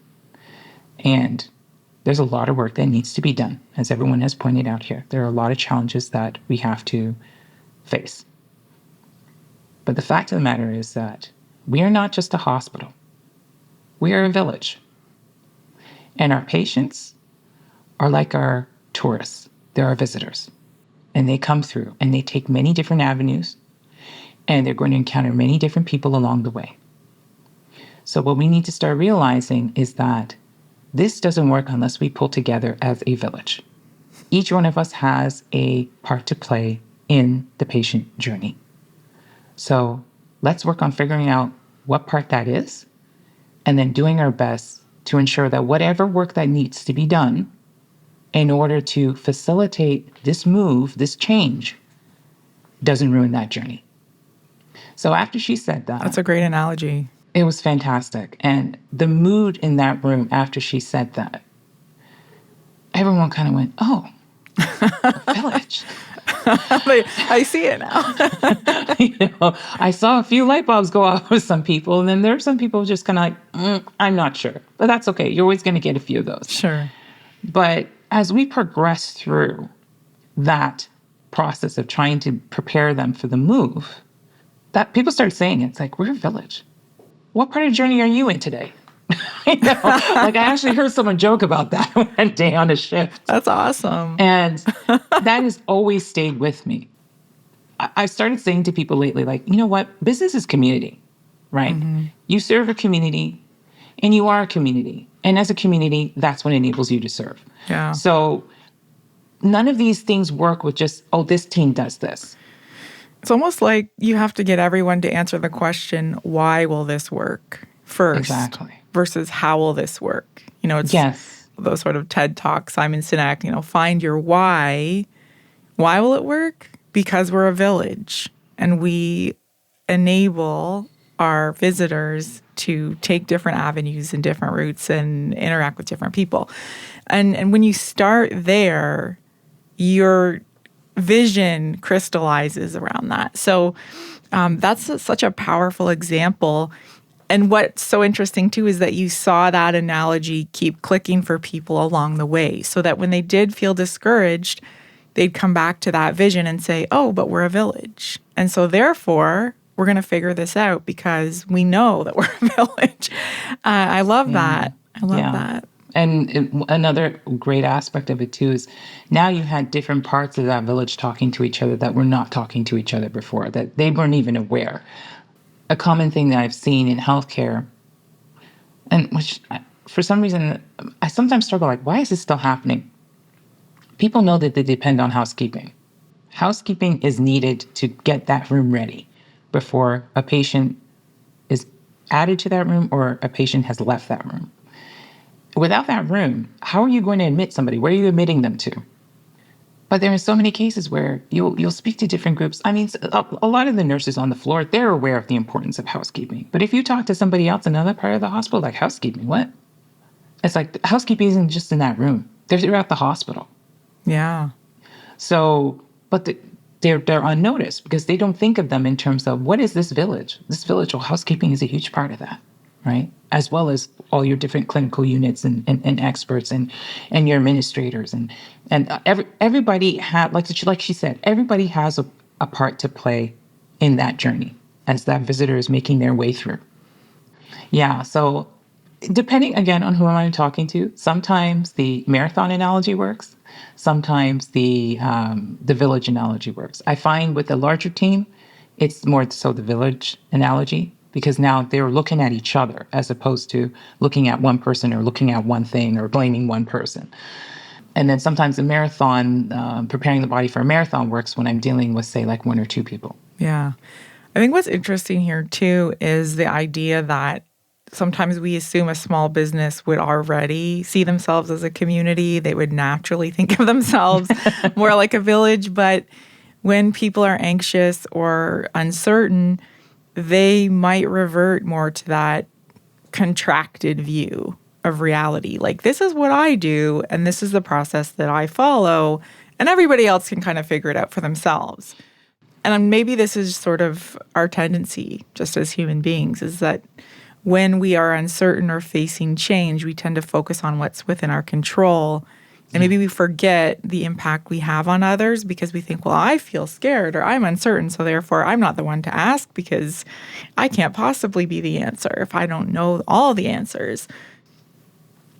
Speaker 2: And there's a lot of work that needs to be done, as everyone has pointed out here. There are a lot of challenges that we have to face. But the fact of the matter is that we are not just a hospital. We are a village. And our patients are like our tourists. They're our visitors. And they come through and they take many different avenues, and they're going to encounter many different people along the way. So what we need to start realizing is that this doesn't work unless we pull together as a village. Each one of us has a part to play in the patient journey. So let's work on figuring out what part that is, and then doing our best to ensure that whatever work that needs to be done in order to facilitate this move, this change, doesn't ruin that journey. So after she said that,
Speaker 1: That's a great analogy.
Speaker 2: it was fantastic. And the mood in that room after she said that, everyone kind of went, oh, a village.
Speaker 1: I see it now.
Speaker 2: I saw a few light bulbs go off with some people, and then there are some people just kind of like, I'm not sure. But that's okay. You're always going to get a few of those.
Speaker 1: Sure.
Speaker 2: But as we progress through that process of trying to prepare them for the move, that people started saying it. It's like, we're a village. What part of the journey are you in today? Like I actually heard someone joke about that one day on a shift.
Speaker 1: That's awesome.
Speaker 2: And that has always stayed with me. I started saying to people lately, like, you know what? Business is community, right? Mm-hmm. You serve a community and you are a community. And as a community, that's what enables you to serve.
Speaker 1: Yeah.
Speaker 2: So none of these things work with just, oh, this team does this.
Speaker 1: It's almost like you have to get everyone to answer the question, why will this work first?
Speaker 2: Exactly.
Speaker 1: Versus how will this work? It's those sort of TED Talks, Simon Sinek, find your why. Why will it work? Because we're a village and we enable our visitors to take different avenues and different routes and interact with different people. And when you start there, your vision crystallizes around that. So that's such a powerful example. And what's so interesting, too, is that you saw that analogy keep clicking for people along the way so that when they did feel discouraged, they'd come back to that vision and say, oh, but we're a village. And so therefore, we're going to figure this out because we know that we're a village. I love that. I love that.
Speaker 2: And another great aspect of it, too, is now you had different parts of that village talking to each other that were not talking to each other before, that they weren't even aware. A common thing that I've seen in healthcare, and which for some reason I sometimes struggle, like, why is this still happening? People know that they depend on housekeeping. Housekeeping is needed to get that room ready before a patient is added to that room or a patient has left that room. Without that room, how are you going to admit somebody? Where are you admitting them to? But there are so many cases where you'll speak to different groups. I mean, a lot of the nurses on the floor, they're aware of the importance of housekeeping. But if you talk to somebody else in another part of the hospital, like, housekeeping, what? It's like housekeeping isn't just in that room. They're throughout the hospital.
Speaker 1: Yeah.
Speaker 2: So, but they're unnoticed because they don't think of them in terms of, what is this village? This village, well, housekeeping is a huge part of that, right? As well as all your different clinical units and experts and your administrators and everybody had, like she said, everybody has a part to play in that journey as that visitor is making their way through. Yeah, so depending again on who I'm talking to, sometimes the marathon analogy works, sometimes the village analogy works. I find with a larger team, it's more so the village analogy, because now they're looking at each other as opposed to looking at one person or looking at one thing or blaming one person. And then sometimes the marathon, preparing the body for a marathon works when I'm dealing with, say, like one or two people.
Speaker 1: Yeah. I think what's interesting here, too, is the idea that sometimes we assume a small business would already see themselves as a community. They would naturally think of themselves more like a village. But when people are anxious or uncertain, they might revert more to that contracted view of reality. Like, this is what I do, and this is the process that I follow, and everybody else can kind of figure it out for themselves. And maybe this is sort of our tendency, just as human beings, is that when we are uncertain or facing change, we tend to focus on what's within our control. And maybe we forget the impact we have on others because we think, well, I feel scared or I'm uncertain, so therefore I'm not the one to ask because I can't possibly be the answer if I don't know all the answers.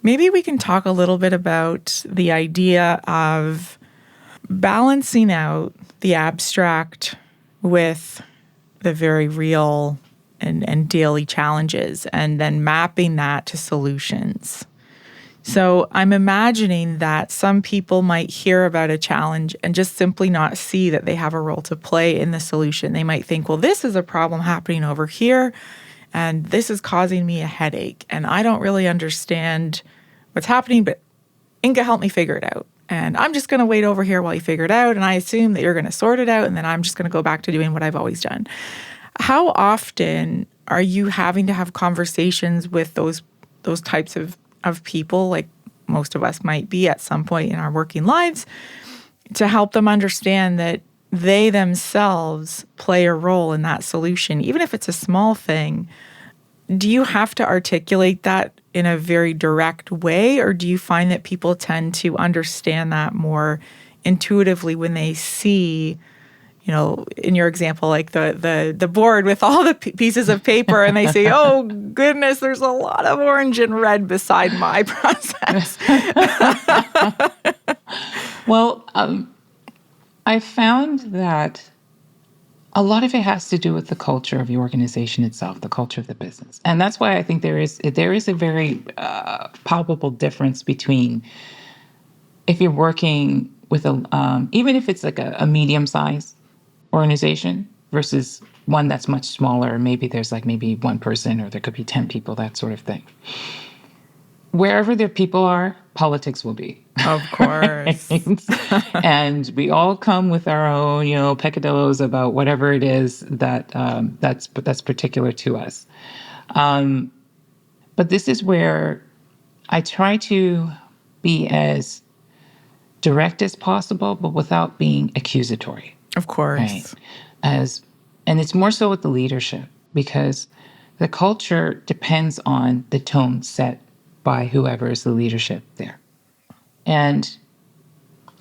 Speaker 1: Maybe we can talk a little bit about the idea of balancing out the abstract with the very real and daily challenges and then mapping that to solutions. So I'm imagining that some people might hear about a challenge and just simply not see that they have a role to play in the solution. They might think, well, this is a problem happening over here, and this is causing me a headache, and I don't really understand what's happening, but Inga, help me figure it out. And I'm just going to wait over here while you figure it out, and I assume that you're going to sort it out, and then I'm just going to go back to doing what I've always done. How often are you having to have conversations with those types of people, like most of us might be at some point in our working lives, to help them understand that they themselves play a role in that solution, even if it's a small thing? Do you have to articulate that in a very direct way, or do you find that people tend to understand that more intuitively when they see, in your example, like the board with all the pieces of paper, and they say, oh, goodness, there's a lot of orange and red beside my process?
Speaker 2: Well, I found that a lot of it has to do with the culture of the organization itself, the culture of the business. And that's why I think there is a very palpable difference between if you're working with even if it's like a medium-sized organization versus one that's much smaller. Maybe there's maybe one person, or there could be 10 people, that sort of thing. Wherever their people are, politics will be.
Speaker 1: Of course.
Speaker 2: And we all come with our own, peccadillos about whatever it is that's particular to us. But this is where I try to be as direct as possible, but without being accusatory.
Speaker 1: Of course.
Speaker 2: Right. And it's more so with the leadership, because the culture depends on the tone set by whoever is the leadership there. And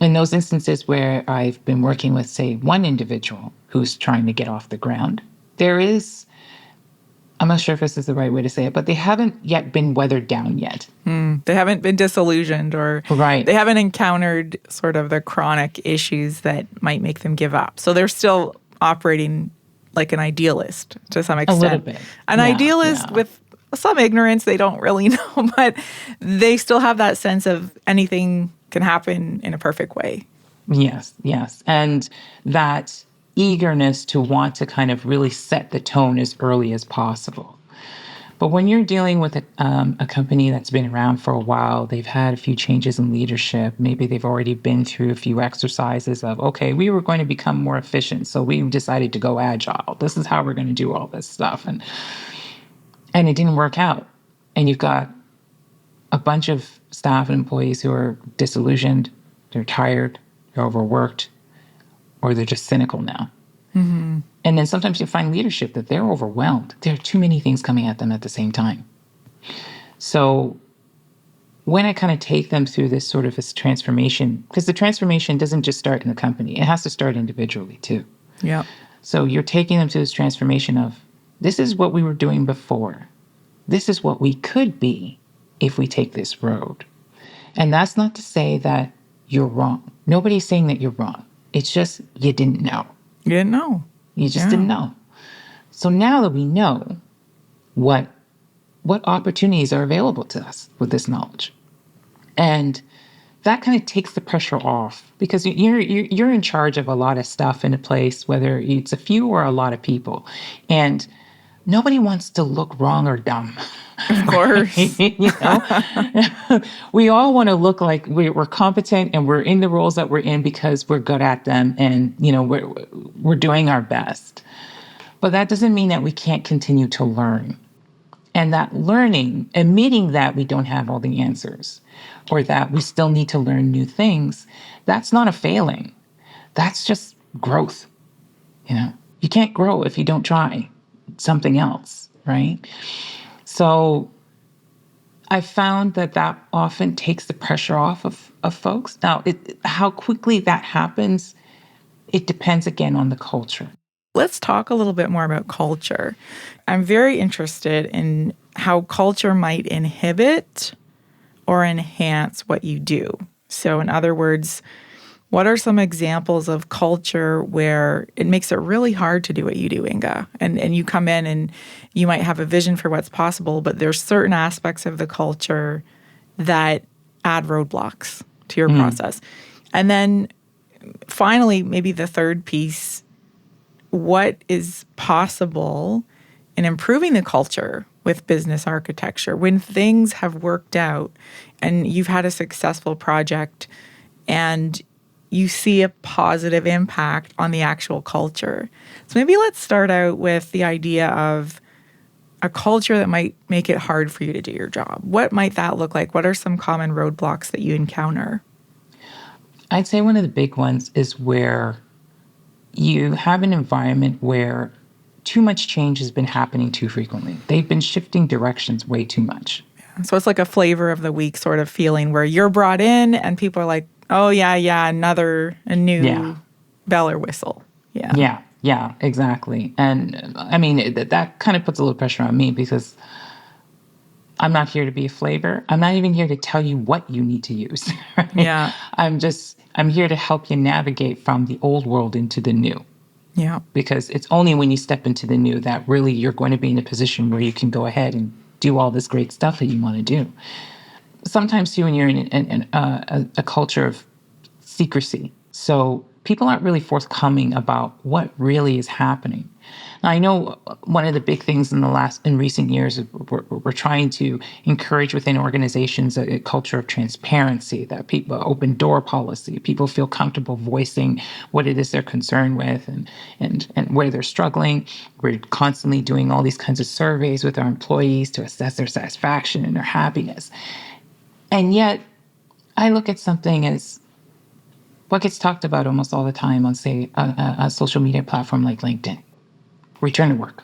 Speaker 2: in those instances where I've been working with, say, one individual who's trying to get off the ground, I'm not sure if this is the right way to say it, but they haven't yet been weathered down yet.
Speaker 1: They haven't been disillusioned, or
Speaker 2: right.
Speaker 1: They haven't encountered sort of the chronic issues that might make them give up. So they're still operating like an idealist to some extent.
Speaker 2: A little bit.
Speaker 1: An idealist with some ignorance, they don't really know, but they still have that sense of anything can happen in a perfect way.
Speaker 2: Yes. And that eagerness to want to kind of really set the tone as early as possible. But when you're dealing with a company that's been around for a while, they've had a few changes in leadership, maybe they've already been through a few exercises of, okay, we were going to become more efficient, so we decided to go agile. This is how we're going to do all this stuff. And it didn't work out. And you've got a bunch of staff and employees who are disillusioned, they're tired, they're overworked, or they're just cynical now. Mm-hmm. And then sometimes you find leadership that they're overwhelmed. There are too many things coming at them at the same time. So when I kind of take them through this sort of this transformation, because the transformation doesn't just start in the company, it has to start individually too.
Speaker 1: Yeah.
Speaker 2: So you're taking them through this transformation of, this is what we were doing before. This is what we could be if we take this road. And that's not to say that you're wrong. Nobody's saying that you're wrong. It's just you didn't know.
Speaker 1: You didn't know.
Speaker 2: You just didn't know. So now that we know what opportunities are available to us with this knowledge, and that kind of takes the pressure off, because you're in charge of a lot of stuff in a place, whether it's a few or a lot of people, and nobody wants to look wrong or dumb.
Speaker 1: Of course.
Speaker 2: We all want to look like we're competent and we're in the roles that we're in because we're good at them, and we're doing our best. But that doesn't mean that we can't continue to learn. And that learning, admitting that we don't have all the answers, or that we still need to learn new things, that's not a failing. That's just growth. You can't grow if you don't try something else, right? So I found that often takes the pressure off of folks. Now, how quickly that happens, it depends again on the culture.
Speaker 1: Let's talk a little bit more about culture. I'm very interested in how culture might inhibit or enhance what you do. So in other words, what are some examples of culture where it makes it really hard to do what you do, Inga? And you come in and you might have a vision for what's possible, but there's certain aspects of the culture that add roadblocks to your process? And then finally, maybe the third piece, what is possible in improving the culture with business architecture when things have worked out and you've had a successful project and you see a positive impact on the actual culture. So maybe let's start out with the idea of a culture that might make it hard for you to do your job. What might that look like? What are some common roadblocks that you encounter?
Speaker 2: I'd say one of the big ones is where you have an environment where too much change has been happening too frequently. They've been shifting directions way too much.
Speaker 1: So it's like a flavor of the week sort of feeling where you're brought in and people are like, oh, yeah, a new bell or whistle.
Speaker 2: Yeah, exactly. And I mean, that kind of puts a little pressure on me because I'm not here to be a flavor. I'm not even here to tell you what you need to use. Right?
Speaker 1: Yeah.
Speaker 2: I'm here to help you navigate from the old world into the new.
Speaker 1: Yeah.
Speaker 2: Because it's only when you step into the new that really you're going to be in a position where you can go ahead and do all this great stuff that you want to do. Sometimes too, when you're in a culture of secrecy, so people aren't really forthcoming about what really is happening. Now, I know one of the big things in recent years, we're trying to encourage within organizations a culture of transparency, that people open door policy, people feel comfortable voicing what it is they're concerned with and where they're struggling. We're constantly doing all these kinds of surveys with our employees to assess their satisfaction and their happiness. And yet, I look at something as what gets talked about almost all the time on, say, a social media platform like LinkedIn. Return to work,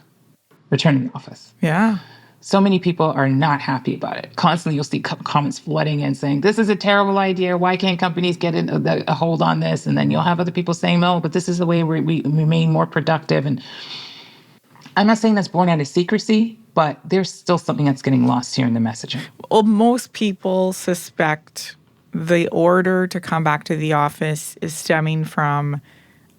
Speaker 2: return to the office.
Speaker 1: Yeah.
Speaker 2: So many people are not happy about it. Constantly, you'll see comments flooding in saying, this is a terrible idea. Why can't companies get a hold on this? And then you'll have other people saying, no, but this is the way we remain more productive. And I'm not saying that's born out of secrecy, but there's still something that's getting lost here in the messaging.
Speaker 1: Well, most people suspect the order to come back to the office is stemming from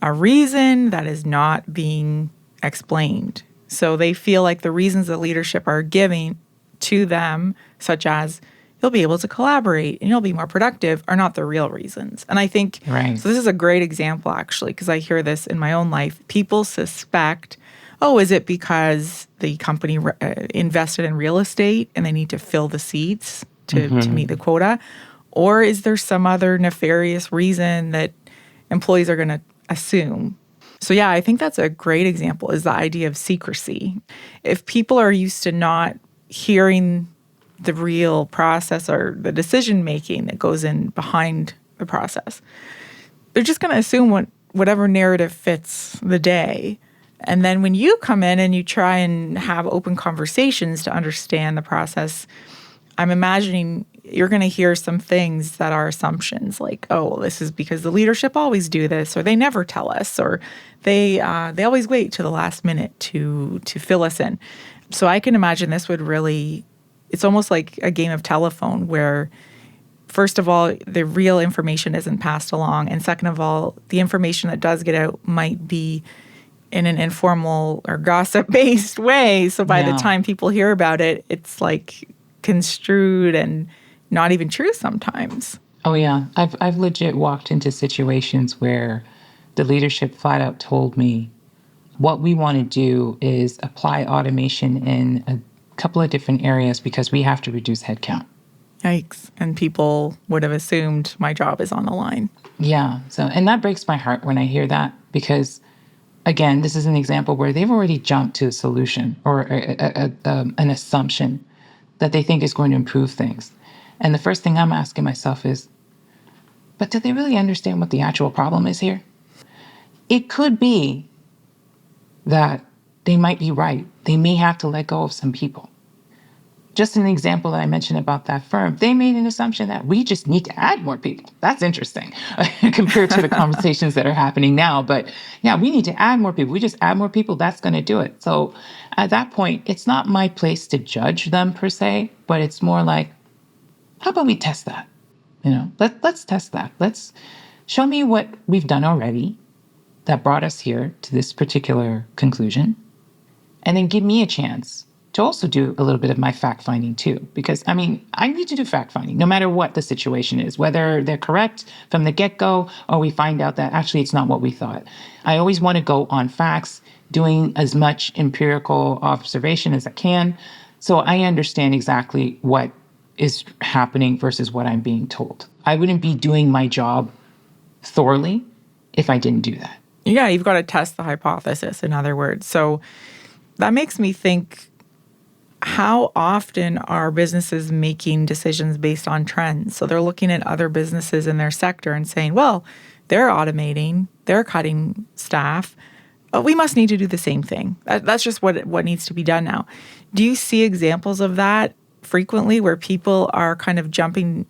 Speaker 1: a reason that is not being explained. So they feel like the reasons that leadership are giving to them, such as you'll be able to collaborate and you'll be more productive, are not the real reasons. And I think, so this is a great example actually, because I hear this in my own life. People suspect, oh, is it because the company invested in real estate and they need to fill the seats to meet the quota? Or is there some other nefarious reason that employees are going to assume? So yeah, I think that's a great example, is the idea of secrecy. If people are used to not hearing the real process or the decision-making that goes in behind the process, they're just going to assume whatever narrative fits the day. And then when you come in and you try and have open conversations to understand the process, I'm imagining you're going to hear some things that are assumptions like, oh, well, this is because the leadership always do this, or they never tell us, or they always wait to the last minute to fill us in. So I can imagine this would really, it's almost like a game of telephone where, first of all, the real information isn't passed along. And second of all, the information that does get out might be in an informal or gossip-based way. So by the time people hear about it, it's like construed and not even true sometimes.
Speaker 2: Oh yeah, I've legit walked into situations where the leadership flat out told me, what we want to do is apply automation in a couple of different areas because we have to reduce headcount.
Speaker 1: Yikes. And people would have assumed my job is on the line.
Speaker 2: Yeah. So, and that breaks my heart when I hear that because, again, this is an example where they've already jumped to a solution or an assumption that they think is going to improve things. And the first thing I'm asking myself is, but do they really understand what the actual problem is here? It could be that they might be right. They may have to let go of some people. Just an example that I mentioned about that firm, they made an assumption that we just need to add more people. That's interesting compared to the conversations that are happening now. But yeah, we need to add more people. We just add more people, that's going to do it. So at that point, it's not my place to judge them per se, but it's more like, how about we test that? Let's test that. Let's show me what we've done already that brought us here to this particular conclusion. And then give me a chance to also do a little bit of my fact finding too. Because I mean, I need to do fact finding no matter what the situation is, whether they're correct from the get go or we find out that actually it's not what we thought. I always want to go on facts, doing as much empirical observation as I can. So I understand exactly what is happening versus what I'm being told. I wouldn't be doing my job thoroughly if I didn't do that.
Speaker 1: Yeah, you've got to test the hypothesis, in other words. So that makes me think, how often are businesses making decisions based on trends? So they're looking at other businesses in their sector and saying, well, they're automating, they're cutting staff. We must need to do the same thing. That's just what needs to be done now. Do you see examples of that frequently where people are kind of jumping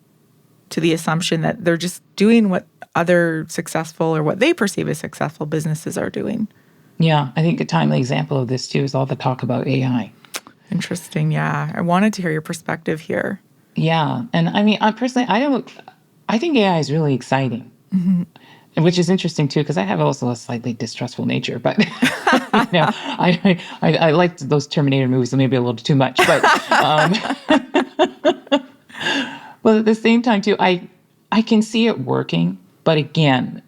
Speaker 1: to the assumption that they're just doing what other successful or what they perceive as successful businesses are doing?
Speaker 2: Yeah, I think a timely example of this too is all the talk about AI.
Speaker 1: Interesting. Yeah. I wanted to hear your perspective here.
Speaker 2: Yeah. And I mean, I personally, I think AI is really exciting, which is interesting too, because I have also a slightly distrustful nature, but I liked those Terminator movies, maybe a little too much, but, but at the same time too, I can see it working. But again,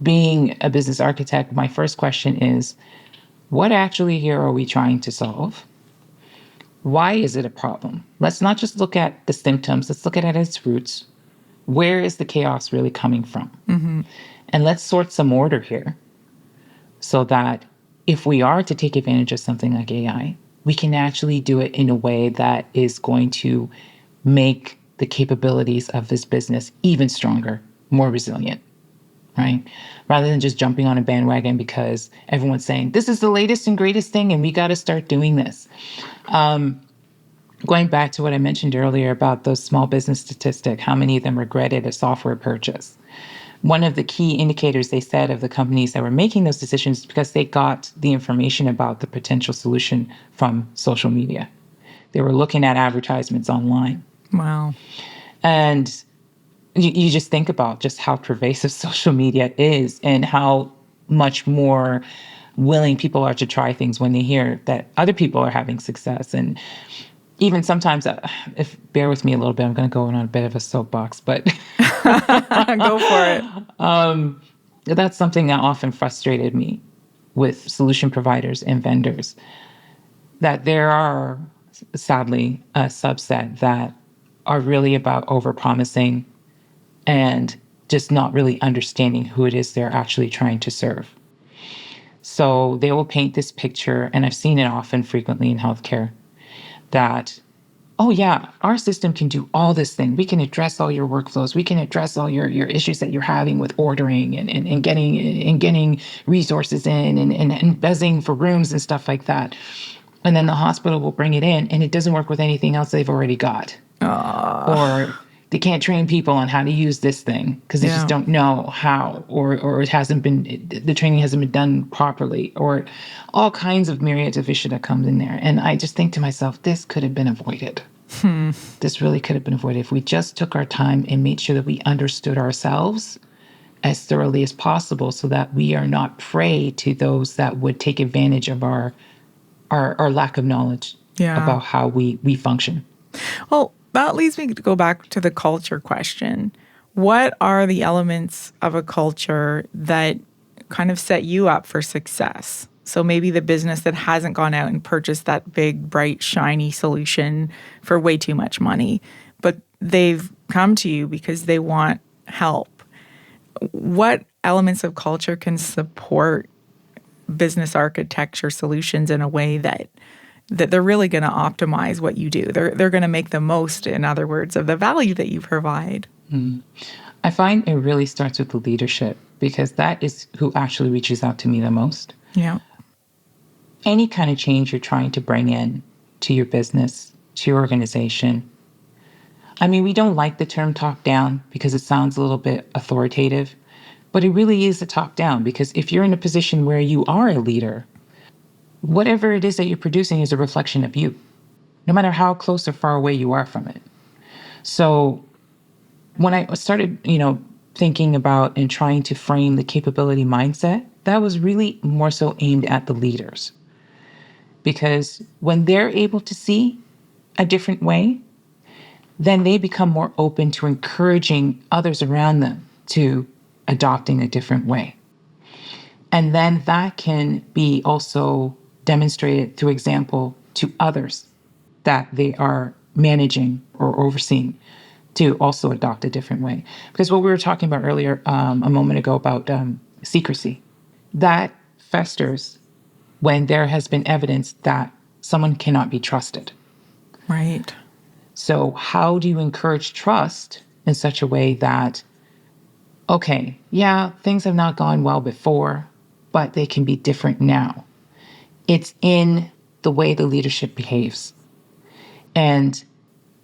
Speaker 2: being a business architect, my first question is, what actually here are we trying to solve? Why is it a problem? Let's not just look at the symptoms. Let's look at it at its roots. Where is the chaos really coming from? And let's sort some order here so that if we are to take advantage of something like AI, we can actually do it in a way that is going to make the capabilities of this business even stronger, more resilient, right? Rather than just jumping on a bandwagon because everyone's saying, this is the latest and greatest thing and we got to start doing this. Going back to what I mentioned earlier about those small business statistics, how many of them regretted a software purchase? One of the key indicators they said of the companies that were making those decisions is because they got the information about the potential solution from social media. They were looking at advertisements online.
Speaker 1: Wow.
Speaker 2: And you just think about just how pervasive social media is and how much more willing people are to try things when they hear that other people are having success. And even sometimes, if bear with me a little bit, I'm going to go on a bit of a soapbox, but
Speaker 1: go for it.
Speaker 2: That's something that often frustrated me with solution providers and vendors, that there are sadly a subset that are really about overpromising and just not really understanding who it is they're actually trying to serve. So they will paint this picture, and I've seen it often frequently in healthcare, that, oh yeah, our system can do all this thing. We can address all your workflows. We can address all your issues that you're having with ordering and getting resources in and buzzing for rooms and stuff like that. And then the hospital will bring it in and it doesn't work with anything else they've already got. Or they can't train people on how to use this thing because they just don't know how, or it hasn't been, the training hasn't been done properly, or all kinds of myriads of issues that comes in there. And I just think to myself, this could have been avoided. This really could have been avoided if we just took our time and made sure that we understood ourselves as thoroughly as possible so that we are not prey to those that would take advantage of our lack of knowledge about how we function.
Speaker 1: Well, that leads me to go back to the culture question. What are the elements of a culture that kind of set you up for success? So maybe the business that hasn't gone out and purchased that big, bright, shiny solution for way too much money, but they've come to you because they want help. What elements of culture can support business architecture solutions in a way that they're really going to optimize what you do? They're going to make the most, in other words, of the value that you provide.
Speaker 2: I find it really starts with the leadership because that is who actually reaches out to me the most.
Speaker 1: Yeah.
Speaker 2: Any kind of change you're trying to bring in to your business, to your organization. I mean, we don't like the term top down because it sounds a little bit authoritative, but it really is a top down because if you're in a position where you are a leader, whatever it is that you're producing is a reflection of you, no matter how close or far away you are from it. So when I started, thinking about and trying to frame the capability mindset, that was really more so aimed at the leaders. Because when they're able to see a different way, then they become more open to encouraging others around them to adopting a different way. And then that can be also demonstrated through example to others that they are managing or overseeing to also adopt a different way. Because what we were talking about earlier, a moment ago about secrecy, that festers when there has been evidence that someone cannot be trusted.
Speaker 1: Right.
Speaker 2: So how do you encourage trust in such a way that, okay, yeah, things have not gone well before, but they can be different now? It's in the way the leadership behaves. And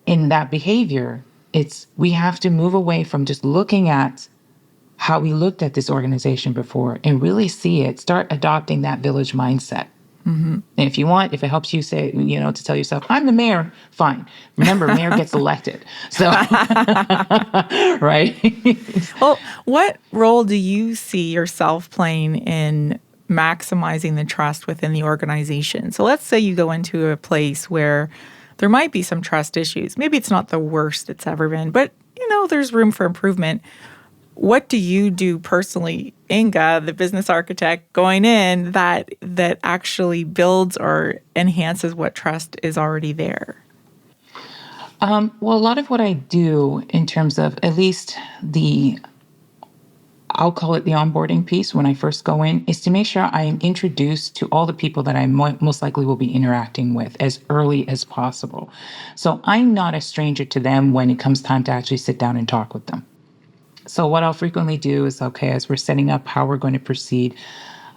Speaker 2: in that behavior, we have to move away from just looking at how we looked at this organization before and really see it, start adopting that village mindset. And if you want, if it helps you say, to tell yourself, I'm the mayor, fine. Remember, mayor gets elected. So, right?
Speaker 1: Well, what role do you see yourself playing in maximizing the trust within the organization? So let's say you go into a place where there might be some trust issues. Maybe it's not the worst it's ever been, but there's room for improvement. What do you do personally, Inga, the business architect, going in that actually builds or enhances what trust is already there?
Speaker 2: Well, a lot of what I do in terms of at least I'll call it the onboarding piece when I first go in, is to make sure I am introduced to all the people that I most likely will be interacting with as early as possible. So I'm not a stranger to them when it comes time to actually sit down and talk with them. So what I'll frequently do is, okay, as we're setting up how we're going to proceed,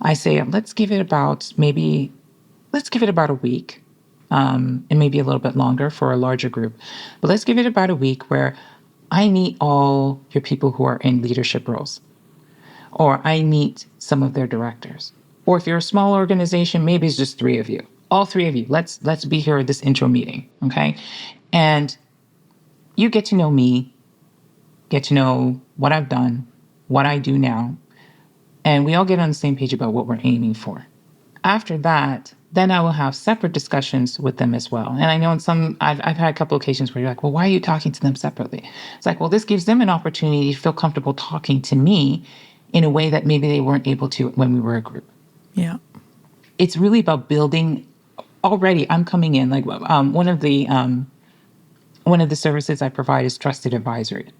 Speaker 2: I say, let's give it about a week, and maybe a little bit longer for a larger group. But let's give it about a week where I meet all your people who are in leadership roles, or I meet some of their directors. Or if you're a small organization, maybe it's just 3 of you. All 3 of you, let's be here at this intro meeting, okay? And you get to know me, get to know what I've done, what I do now, and we all get on the same page about what we're aiming for. After that, then I will have separate discussions with them as well. And I know I've had a couple of occasions where you're like, well, why are you talking to them separately? It's like, well, this gives them an opportunity to feel comfortable talking to me in a way that maybe they weren't able to when we were a group.
Speaker 1: Yeah.
Speaker 2: It's really about building. Already, I'm coming in, like one of the services I provide is trusted advisory,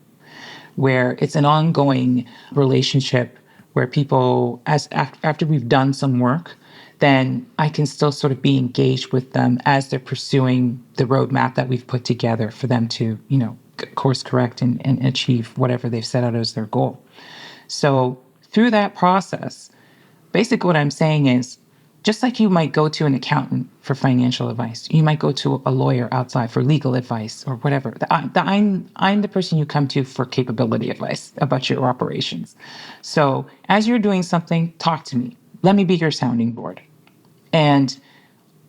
Speaker 2: where it's an ongoing relationship where people, after we've done some work, then I can still sort of be engaged with them as they're pursuing the roadmap that we've put together for them to, course correct and achieve whatever they've set out as their goal. So through that process, basically what I'm saying is, just like you might go to an accountant for financial advice, you might go to a lawyer outside for legal advice or whatever. I'm the person you come to for capability advice about your operations. So as you're doing something, talk to me. Let me be your sounding board. And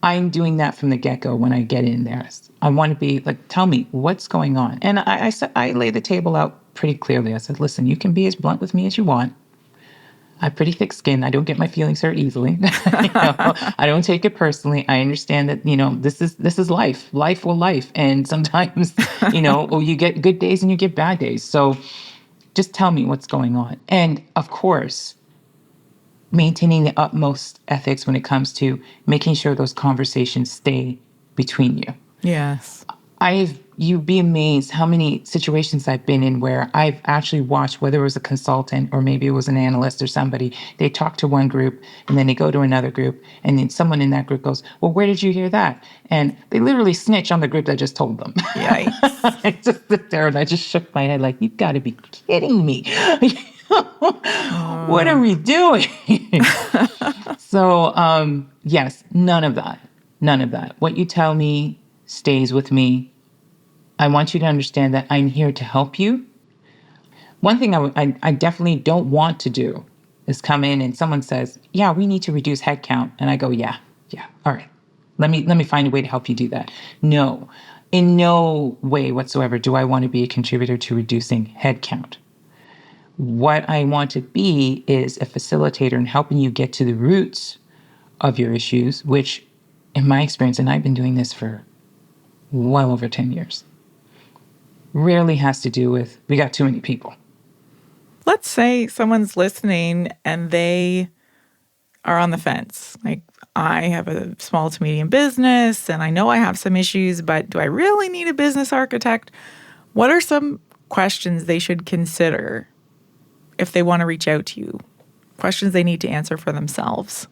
Speaker 2: I'm doing that from the get-go when I get in there. I want to be like, tell me what's going on. And I lay the table out pretty clearly. I said, listen, you can be as blunt with me as you want. I have pretty thick skin. I don't get my feelings hurt easily. I don't take it personally. I understand that, this is life. Life will life. And sometimes, you get good days and you get bad days. So just tell me what's going on. And of course, maintaining the utmost ethics when it comes to making sure those conversations stay between you.
Speaker 1: Yes.
Speaker 2: You'd be amazed how many situations I've been in where I've actually watched, whether it was a consultant or maybe it was an analyst or somebody, they talk to one group and then they go to another group and then someone in that group goes, well, where did you hear that? And they literally snitch on the group that just told them.
Speaker 1: Yikes.
Speaker 2: I just sit there and I just shook my head like, you've got to be kidding me. What are we doing? So, yes, none of that. None of that. What you tell me stays with me. I want you to understand that I'm here to help you. One thing I definitely don't want to do is come in and someone says, yeah, we need to reduce headcount. And I go, yeah, all right. Let me find a way to help you do that. No, in no way whatsoever do I want to be a contributor to reducing headcount. What I want to be is a facilitator in helping you get to the roots of your issues, which in my experience, and I've been doing this for well over 10 years, rarely has to do with we got too many people.
Speaker 1: Let's say someone's listening and they are on the fence. Like, I have a small to medium business and I know I have some issues, but do I really need a business architect? What are some questions they should consider if they want to reach out to you? Questions they need to answer for themselves.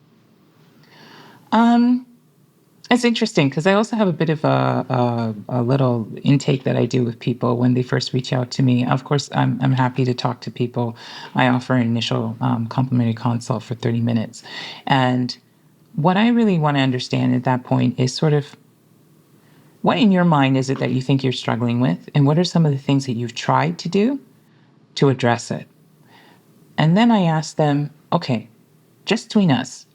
Speaker 2: It's interesting because I also have a bit of a little intake that I do with people when they first reach out to me. Of course, I'm happy to talk to people. I offer an initial complimentary consult for 30 minutes. And what I really want to understand at that point is sort of what in your mind is it that you think you're struggling with? And what are some of the things that you've tried to do to address it? And then I ask them, okay, just between us,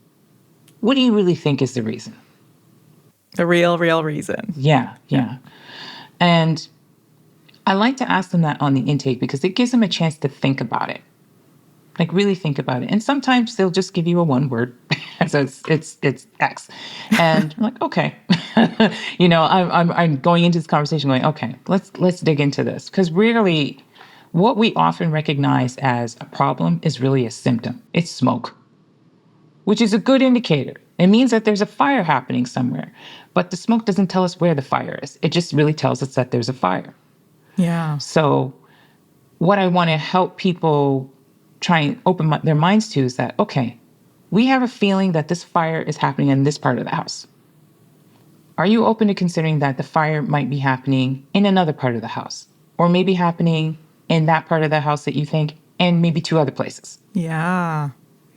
Speaker 2: what do you really think is the reason?
Speaker 1: The real reason.
Speaker 2: Yeah. And I like to ask them that on the intake because it gives them a chance to think about it. Like really think about it. And sometimes they'll just give you a one word. So it's X. And I'm like, okay. I'm going into this conversation going, okay, let's dig into this. Because really what we often recognize as a problem is really a symptom. It's smoke, which is a good indicator. It means that there's a fire happening somewhere, but the smoke doesn't tell us where the fire is. It just really tells us that there's a fire.
Speaker 1: Yeah.
Speaker 2: So what I want to help people try and open their minds to is that, okay, we have a feeling that this fire is happening in this part of the house. Are you open to considering that the fire might be happening in another part of the house, or maybe happening in that part of the house that you think, and maybe two other places?
Speaker 1: Yeah.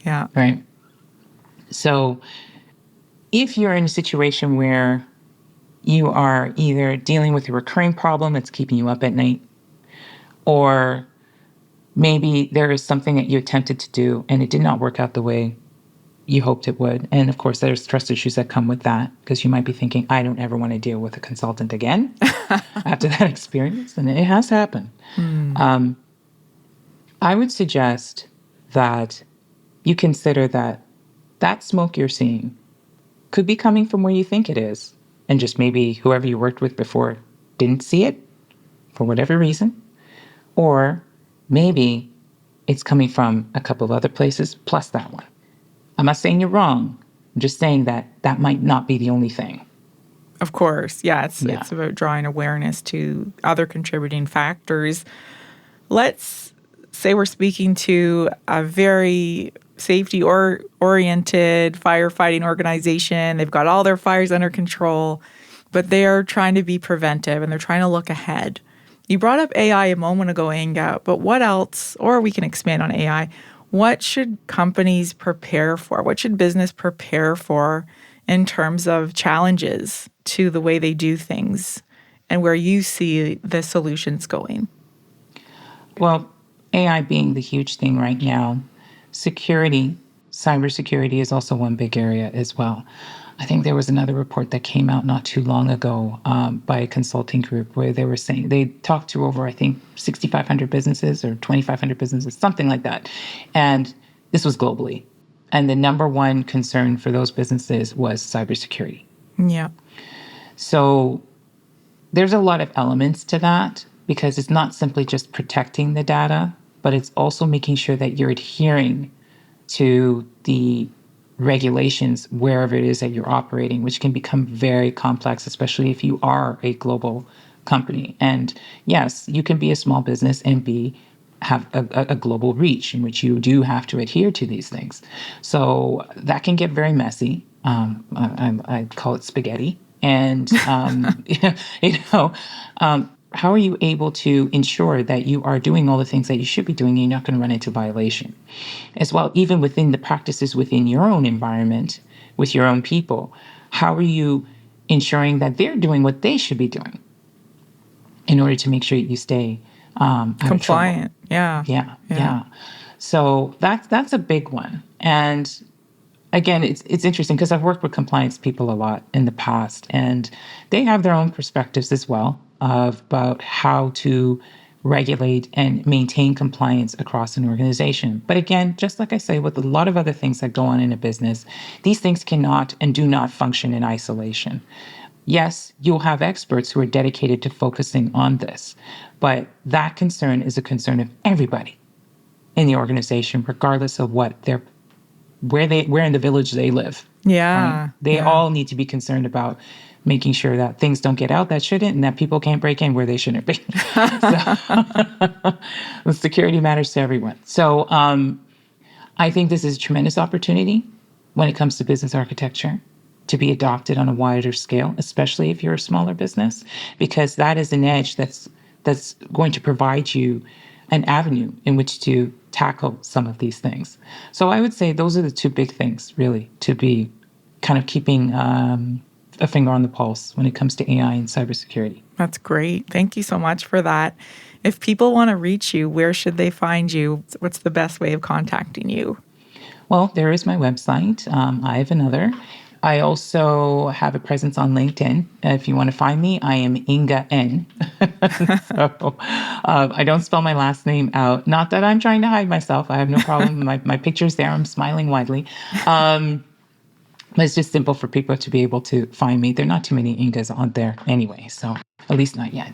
Speaker 2: Right. So if you're in a situation where you are either dealing with a recurring problem that's keeping you up at night, or maybe there is something that you attempted to do and it did not work out the way you hoped it would. And of course, there's trust issues that come with that because you might be thinking, I don't ever want to deal with a consultant again after that experience. And it has happened. I would suggest that you consider that smoke you're seeing could be coming from where you think it is. And just maybe whoever you worked with before didn't see it for whatever reason. Or maybe it's coming from a couple of other places plus that one. I'm not saying you're wrong. I'm just saying that might not be the only thing.
Speaker 1: Of course. Yeah. It's about drawing awareness to other contributing factors. Let's say we're speaking to a very safety-oriented firefighting organization. They've got all their fires under control, but they're trying to be preventive and they're trying to look ahead. You brought up AI a moment ago, Inga, but what else, or we can expand on AI, what should companies prepare for? What should business prepare for in terms of challenges to the way they do things and where you see the solutions going?
Speaker 2: Well, AI being the huge thing right now, cybersecurity is also one big area as well. I think there was another report that came out not too long ago by a consulting group where they were saying they talked to over, I think, 6,500 businesses or 2,500 businesses, something like that. And this was globally. And the number one concern for those businesses was cybersecurity.
Speaker 1: Yeah.
Speaker 2: So there's a lot of elements to that because it's not simply just protecting the data, but it's also making sure that you're adhering to the regulations wherever it is that you're operating, which can become very complex, especially if you are a global company. And yes, you can be a small business and have a global reach in which you do have to adhere to these things. So that can get very messy. I call it spaghetti. And, how are you able to ensure that you are doing all the things that you should be doing and you're not going to run into violation? As well, even within the practices within your own environment, with your own people, how are you ensuring that they're doing what they should be doing in order to make sure you stay
Speaker 1: compliant?
Speaker 2: Yeah. So that's a big one. And again, it's interesting because I've worked with compliance people a lot in the past, and they have their own perspectives as well about how to regulate, and maintain compliance across an organization. But again, just like I say, with a lot of other things that go on in a business, these things cannot and do not function in isolation. Yes, you'll have experts who are dedicated to focusing on this, but that concern is a concern of everybody in the organization, regardless of where in the village they live.
Speaker 1: Yeah.
Speaker 2: Right? They all need to be concerned about making sure that things don't get out that shouldn't and that people can't break in where they shouldn't be. The security matters to everyone. So I think this is a tremendous opportunity when it comes to business architecture to be adopted on a wider scale, especially if you're a smaller business, because that is an edge that's going to provide you an avenue in which to tackle some of these things. So I would say those are the two big things, really, to be kind of keeping a finger on the pulse when it comes to AI and cybersecurity.
Speaker 1: That's great. Thank you so much for that. If people want to reach you, where should they find you? What's the best way of contacting you?
Speaker 2: Well, there is my website. I have another. I also have a presence on LinkedIn. If you want to find me, I am Inga N. So I don't spell my last name out. Not that I'm trying to hide myself. I have no problem. My picture's there. I'm smiling widely. But it's just simple for people to be able to find me. There are not too many Ingas on there anyway, so at least not yet.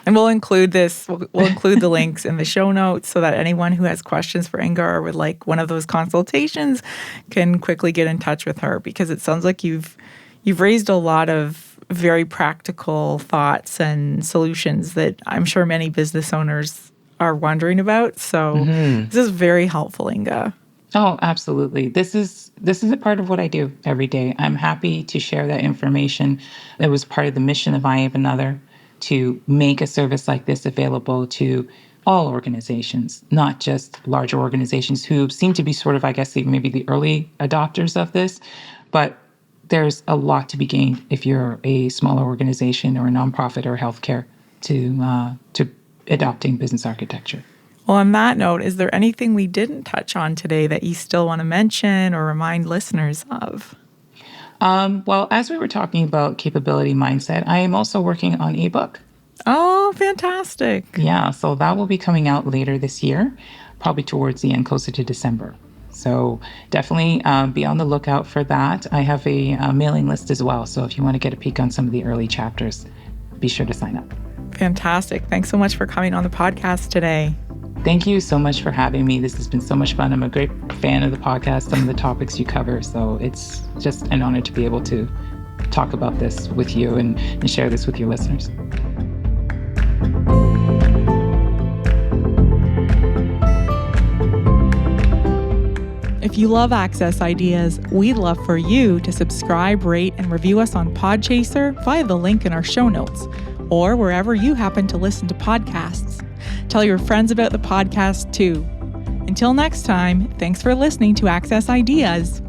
Speaker 1: And we'll include this. We'll include the links in the show notes so that anyone who has questions for Inga or would like one of those consultations can quickly get in touch with her, because it sounds like you've raised a lot of very practical thoughts and solutions that I'm sure many business owners are wondering about. So This is very helpful, Inga.
Speaker 2: Oh, absolutely. This is a part of what I do every day. I'm happy to share that information. It was part of the mission of I Have Another, to make a service like this available to all organizations, not just larger organizations who seem to be sort of, I guess, maybe the early adopters of this. But there's a lot to be gained if you're a smaller organization or a nonprofit or healthcare to adopting business architecture.
Speaker 1: Well, on that note, is there anything we didn't touch on today that you still want to mention or remind listeners of?
Speaker 2: Well, as we were talking about capability mindset, I am also working on a book.
Speaker 1: Oh, fantastic.
Speaker 2: Yeah, so that will be coming out later this year, probably towards the end, closer to December. So definitely be on the lookout for that. I have a mailing list as well. So if you want to get a peek on some of the early chapters, be sure to sign up.
Speaker 1: Fantastic. Thanks so much for coming on the podcast today.
Speaker 2: Thank you so much for having me. This has been so much fun. I'm a great fan of the podcast, some of the topics you cover. So it's just an honor to be able to talk about this with you and share this with your listeners.
Speaker 1: If you love Access Ideas, we'd love for you to subscribe, rate, and review us on Podchaser via the link in our show notes, or wherever you happen to listen to podcasts. Tell your friends about the podcast too. Until next time, thanks for listening to Access Ideas.